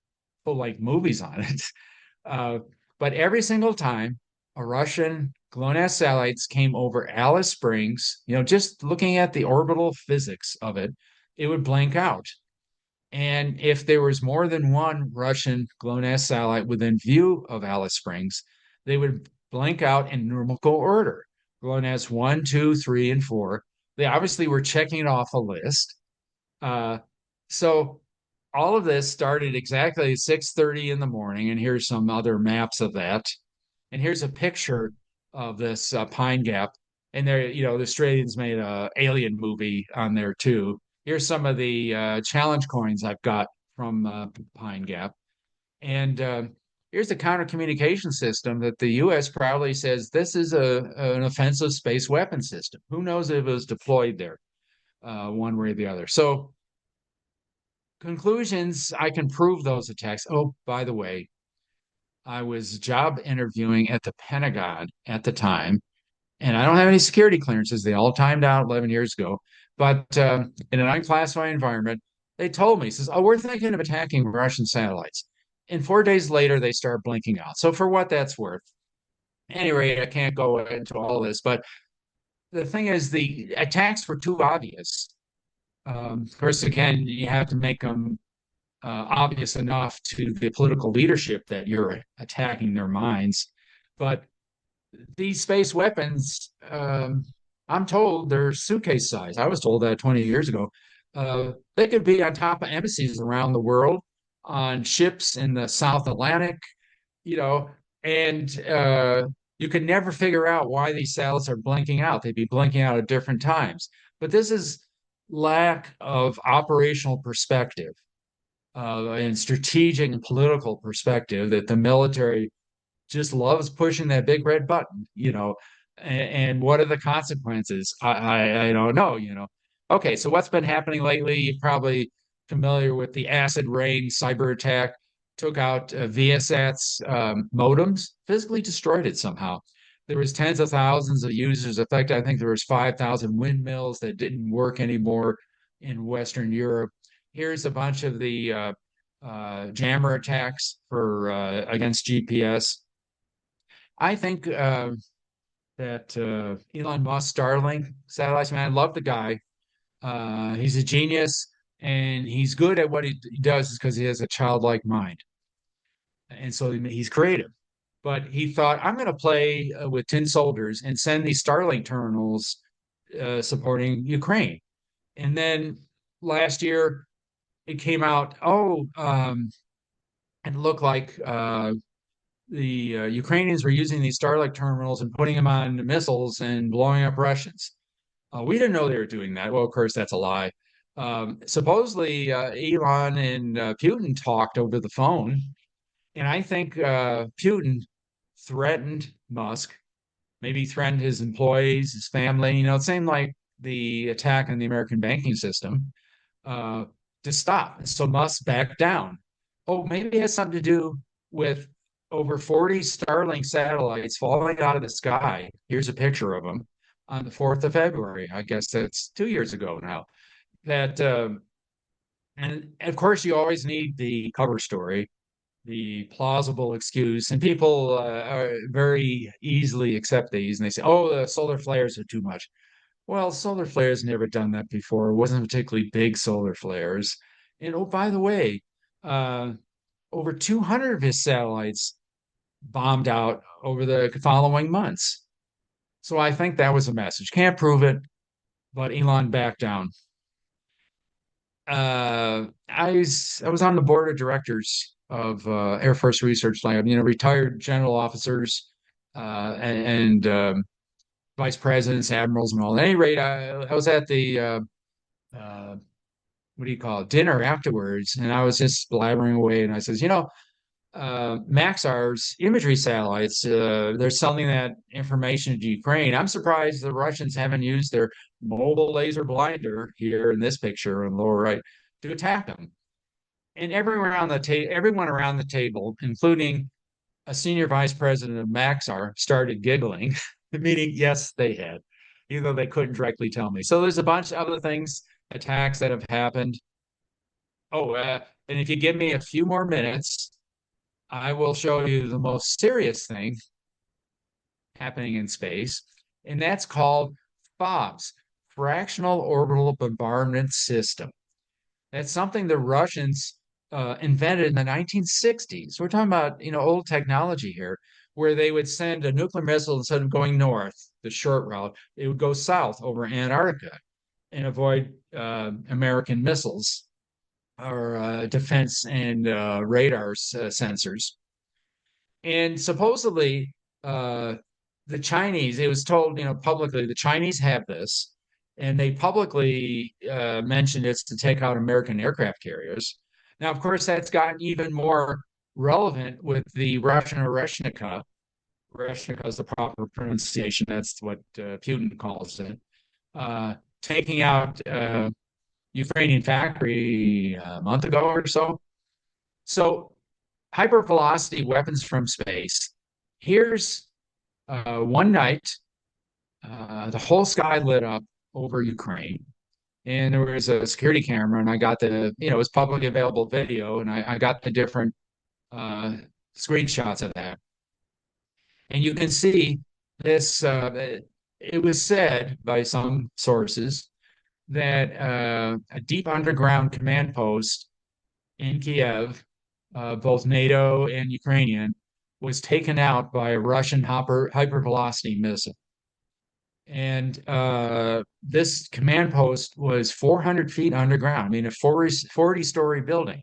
full-length movies on it. But every single time a Russian GLONASS satellites came over Alice Springs, just looking at the orbital physics of it, it would blank out. And if there was more than one Russian GLONASS satellite within view of Alice Springs, they would blank out in numerical order. GLONASS 1, 2, 3, and 4. They obviously were checking it off a list. So all of this started exactly at 6:30 in the morning, and here's some other maps of that. And here's a picture of this Pine Gap. And there, the Australians made a alien movie on there too. Here's some of the challenge coins I've got from Pine Gap. And here's the counter communication system that the U.S. proudly says this is an offensive space weapon system. Who knows if it was deployed there one way or the other. So conclusions, I can prove those attacks. Oh, by the way, I was job interviewing at the Pentagon at the time, and I don't have any security clearances. They all timed out 11 years ago. But in an unclassified environment, they told me, says, "Oh, we're thinking of attacking Russian satellites." And 4 days later, they start blinking out. So for what that's worth. Anyway, I can't go into all this, but the thing is, the attacks were too obvious. Of course, again, you have to make them obvious enough to the political leadership that you're attacking their minds. But these space weapons, I'm told they're suitcase size. I was told that 20 years ago. They could be on top of embassies around the world, on ships in the South Atlantic, you know, and you could never figure out why these satellites are blinking out. They'd be blinking out at different times. But this is lack of operational perspective and strategic and political perspective that the military just loves pushing that big red button, and what are the consequences? I don't know, Okay, so what's been happening lately? You're probably familiar with the acid rain cyber attack, took out Viasat's modems, physically destroyed it somehow. There was tens of thousands of users affected. I think there was 5,000 windmills that didn't work anymore in Western Europe. Here's a bunch of the jammer attacks for against GPS. I think that Elon Musk, Starlink satellites, man, I love the guy. He's a genius, and he's good at what he does is because he has a childlike mind, and so he's creative. But he thought, I'm going to play with tin soldiers and send these Starlink terminals supporting Ukraine. And then last year, it came out, and it looked like the Ukrainians were using these Starlink terminals and putting them on missiles and blowing up Russians. We didn't know they were doing that. Well, of course, that's a lie. Supposedly, Elon and Putin talked over the phone, and I think Putin threatened Musk, maybe threatened his employees, his family. It seemed like the attack on the American banking system uh, to stop. So Musk backed down. Oh, maybe it has something to do with over 40 Starlink satellites falling out of the sky. Here's a picture of them on the 4th of February. I guess that's 2 years ago now. That and of course you always need the cover story, the plausible excuse, and people very easily accept these, and they say, "Oh, the solar flares are too much." Well, solar flares never done that before. It wasn't particularly big solar flares. And oh, by the way, uh, over 200 of his satellites bombed out over the following months. So I think that was a message. Can't prove it, but Elon backed down. I was on the board of directors of Air Force Research Lab. Retired general officers and vice presidents, admirals, and all. At any rate, I was at the uh, what do you call it, dinner afterwards, and I was just blabbering away, and I says, Maxar's imagery satellites, they're selling that information to Ukraine. I'm surprised the Russians haven't used their mobile laser blinder here in this picture in the lower right to attack them. And everyone around the table, including a senior vice president of Maxar, started giggling, meaning yes, they had, even though they couldn't directly tell me. So there's a bunch of other things, attacks that have happened. And if you give me a few more minutes, I will show you the most serious thing happening in space, and that's called FOBS, Fractional Orbital Bombardment System. That's something the Russians invented in the 1960s. We're talking about, old technology here, where they would send a nuclear missile instead of going north, the short route, it would go south over Antarctica and avoid American missiles or defense and radar sensors. And supposedly, the Chinese, it was told, publicly, the Chinese have this, and they publicly mentioned it's to take out American aircraft carriers. Now, of course, that's gotten even more relevant with the Russian Oreshnika. Oreshnika is the proper pronunciation. That's what Putin calls it. Taking out Ukrainian factory a month ago or so. So hypervelocity weapons from space. Here's one night, the whole sky lit up over Ukraine, and there was a security camera, and I got it was publicly available video, and I got the different uh, screenshots of that. And you can see this, it was said by some sources that a deep underground command post in Kiev, both NATO and Ukrainian, was taken out by a Russian hypervelocity missile. And this command post was 400 feet underground, I mean, a 40-story building.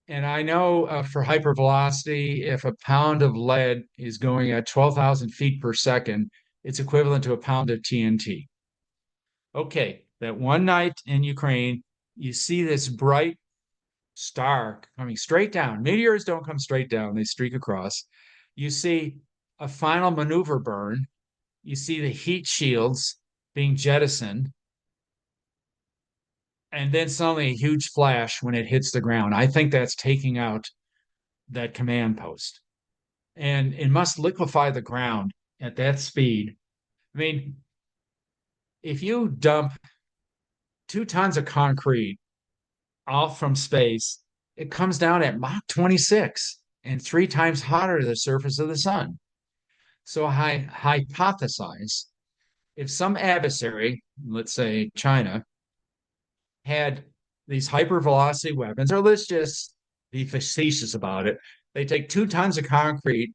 And I know for hypervelocity, if a pound of lead is going at 12,000 feet per second, it's equivalent to a pound of TNT. Okay, that one night in Ukraine, you see this bright star coming straight down. Meteors don't come straight down, they streak across. You see a final maneuver burn. You see the heat shields being jettisoned. And then suddenly a huge flash when it hits the ground. I think that's taking out that command post. And it must liquefy the ground at that speed. I mean, if you dump 2 tons of concrete off from space, it comes down at Mach 26 and 3 times hotter to the surface of the sun. So I hypothesize if some adversary, let's say China, had these hypervelocity weapons, or let's just be facetious about it, they take 2 tons of concrete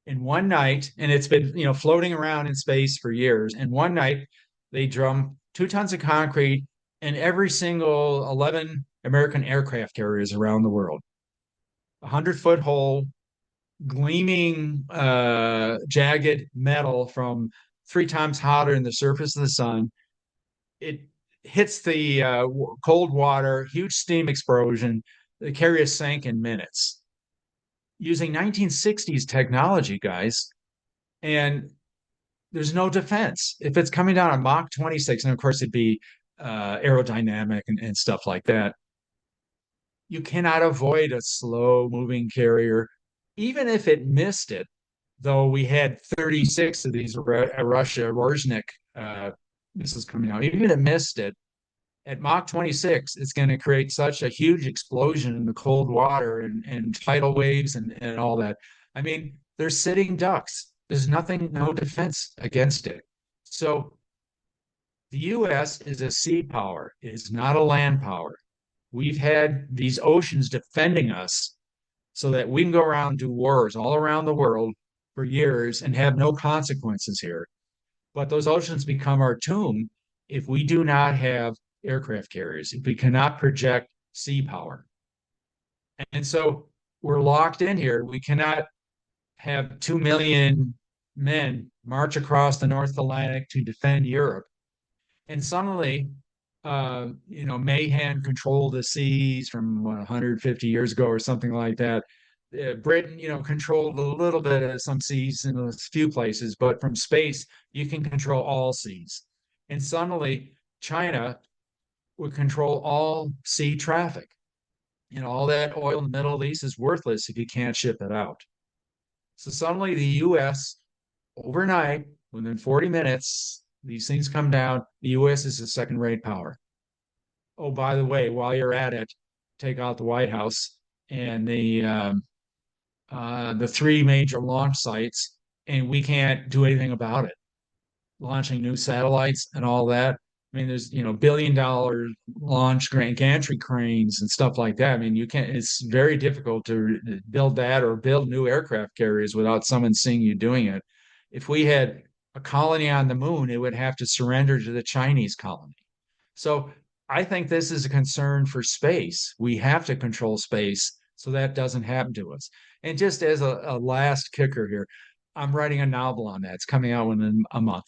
in one night, and it's been floating around in space for years. And one night, they drum 2 tons of concrete in every single 11 American aircraft carriers around the world. 100-foot hole, gleaming, jagged metal from 3 times hotter than the surface of the sun. It hits the cold water, huge steam explosion. The carrier sank in minutes using 1960s technology, guys. And there's no defense. If it's coming down on Mach 26, and of course it'd be aerodynamic and stuff like that, you cannot avoid a slow moving carrier. Even if it missed it, though we had 36 of these Russia Oreshnik missiles coming out, even if it missed it, at Mach 26, it's going to create such a huge explosion in the cold water and tidal waves and all that. I mean, they're sitting ducks. There's nothing, no defense against it. So the US is a sea power, it is not a land power. We've had these oceans defending us so that we can go around and do wars all around the world for years and have no consequences here. But those oceans become our tomb if we do not have aircraft carriers, if we cannot project sea power. And so we're locked in here. We cannot have 2 million men march across the North Atlantic to defend Europe. And suddenly, Mayhem controlled the seas from 150 years ago or something like that. Britain, controlled a little bit of some seas in a few places, but from space, you can control all seas. And suddenly, China would control all sea traffic. All that oil in the Middle East is worthless if you can't ship it out. So suddenly, the U.S. overnight, within 40 minutes, these things come down. The U.S. is a second-rate power. Oh, by the way, while you're at it, take out the White House and the 3 major launch sites, and we can't do anything about it. Launching new satellites and all that. I mean, there's billion-dollar launch gantry cranes and stuff like that. I mean, you can't. It's very difficult to build that or build new aircraft carriers without someone seeing you doing it. If we had a colony on the moon, it would have to surrender to the Chinese colony. So I think this is a concern for space. We have to control space so that doesn't happen to us. And just as a last kicker here, I'm writing a novel on that. It's coming out within a month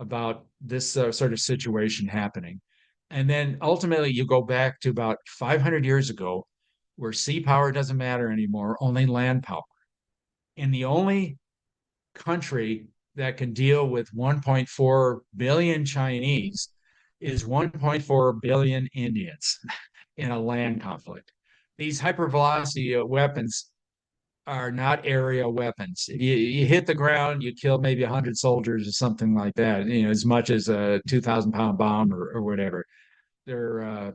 about this sort of situation happening. And then ultimately, you go back to about 500 years ago, where sea power doesn't matter anymore, only land power. And the only country that can deal with 1.4 billion Chinese is 1.4 billion Indians in a land conflict. These hypervelocity weapons are not area weapons. You hit the ground, you kill maybe 100 soldiers or something like that, as much as a 2,000-pound bomb or whatever. They're,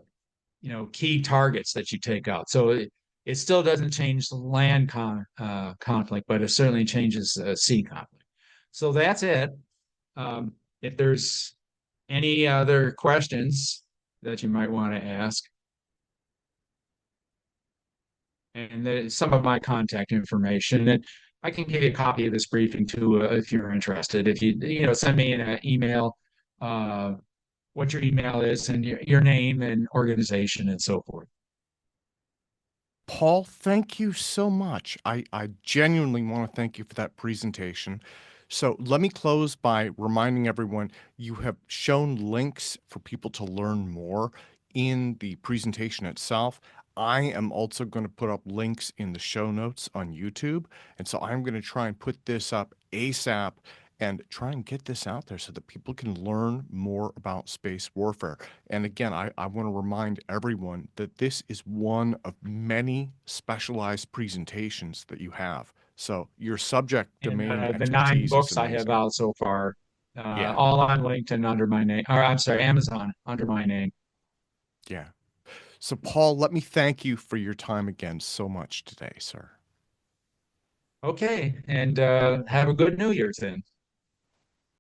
key targets that you take out. So it still doesn't change the land conflict, but it certainly changes sea conflict. So that's it. If there's any other questions that you might want to ask, and some of my contact information, and I can give you a copy of this briefing too if you're interested. If you send me an email, what your email is and your name and organization and so forth. Paul, thank you so much. I genuinely want to thank you for that presentation. So let me close by reminding everyone you have shown links for people to learn more in the presentation itself. I am also going to put up links in the show notes on YouTube. And so I'm going to try and put this up ASAP and try and get this out there so that people can learn more about space warfare. And again, I want to remind everyone that this is one of many specialized presentations that you have. So your subject And domain the nine expertise is books I have amazing. out so far, Yeah, all on LinkedIn under my name, or I'm sorry, Amazon under my name. yeah. So Paul, let me thank you for your time again so much today, sir. Okay, and have a good New Year's then.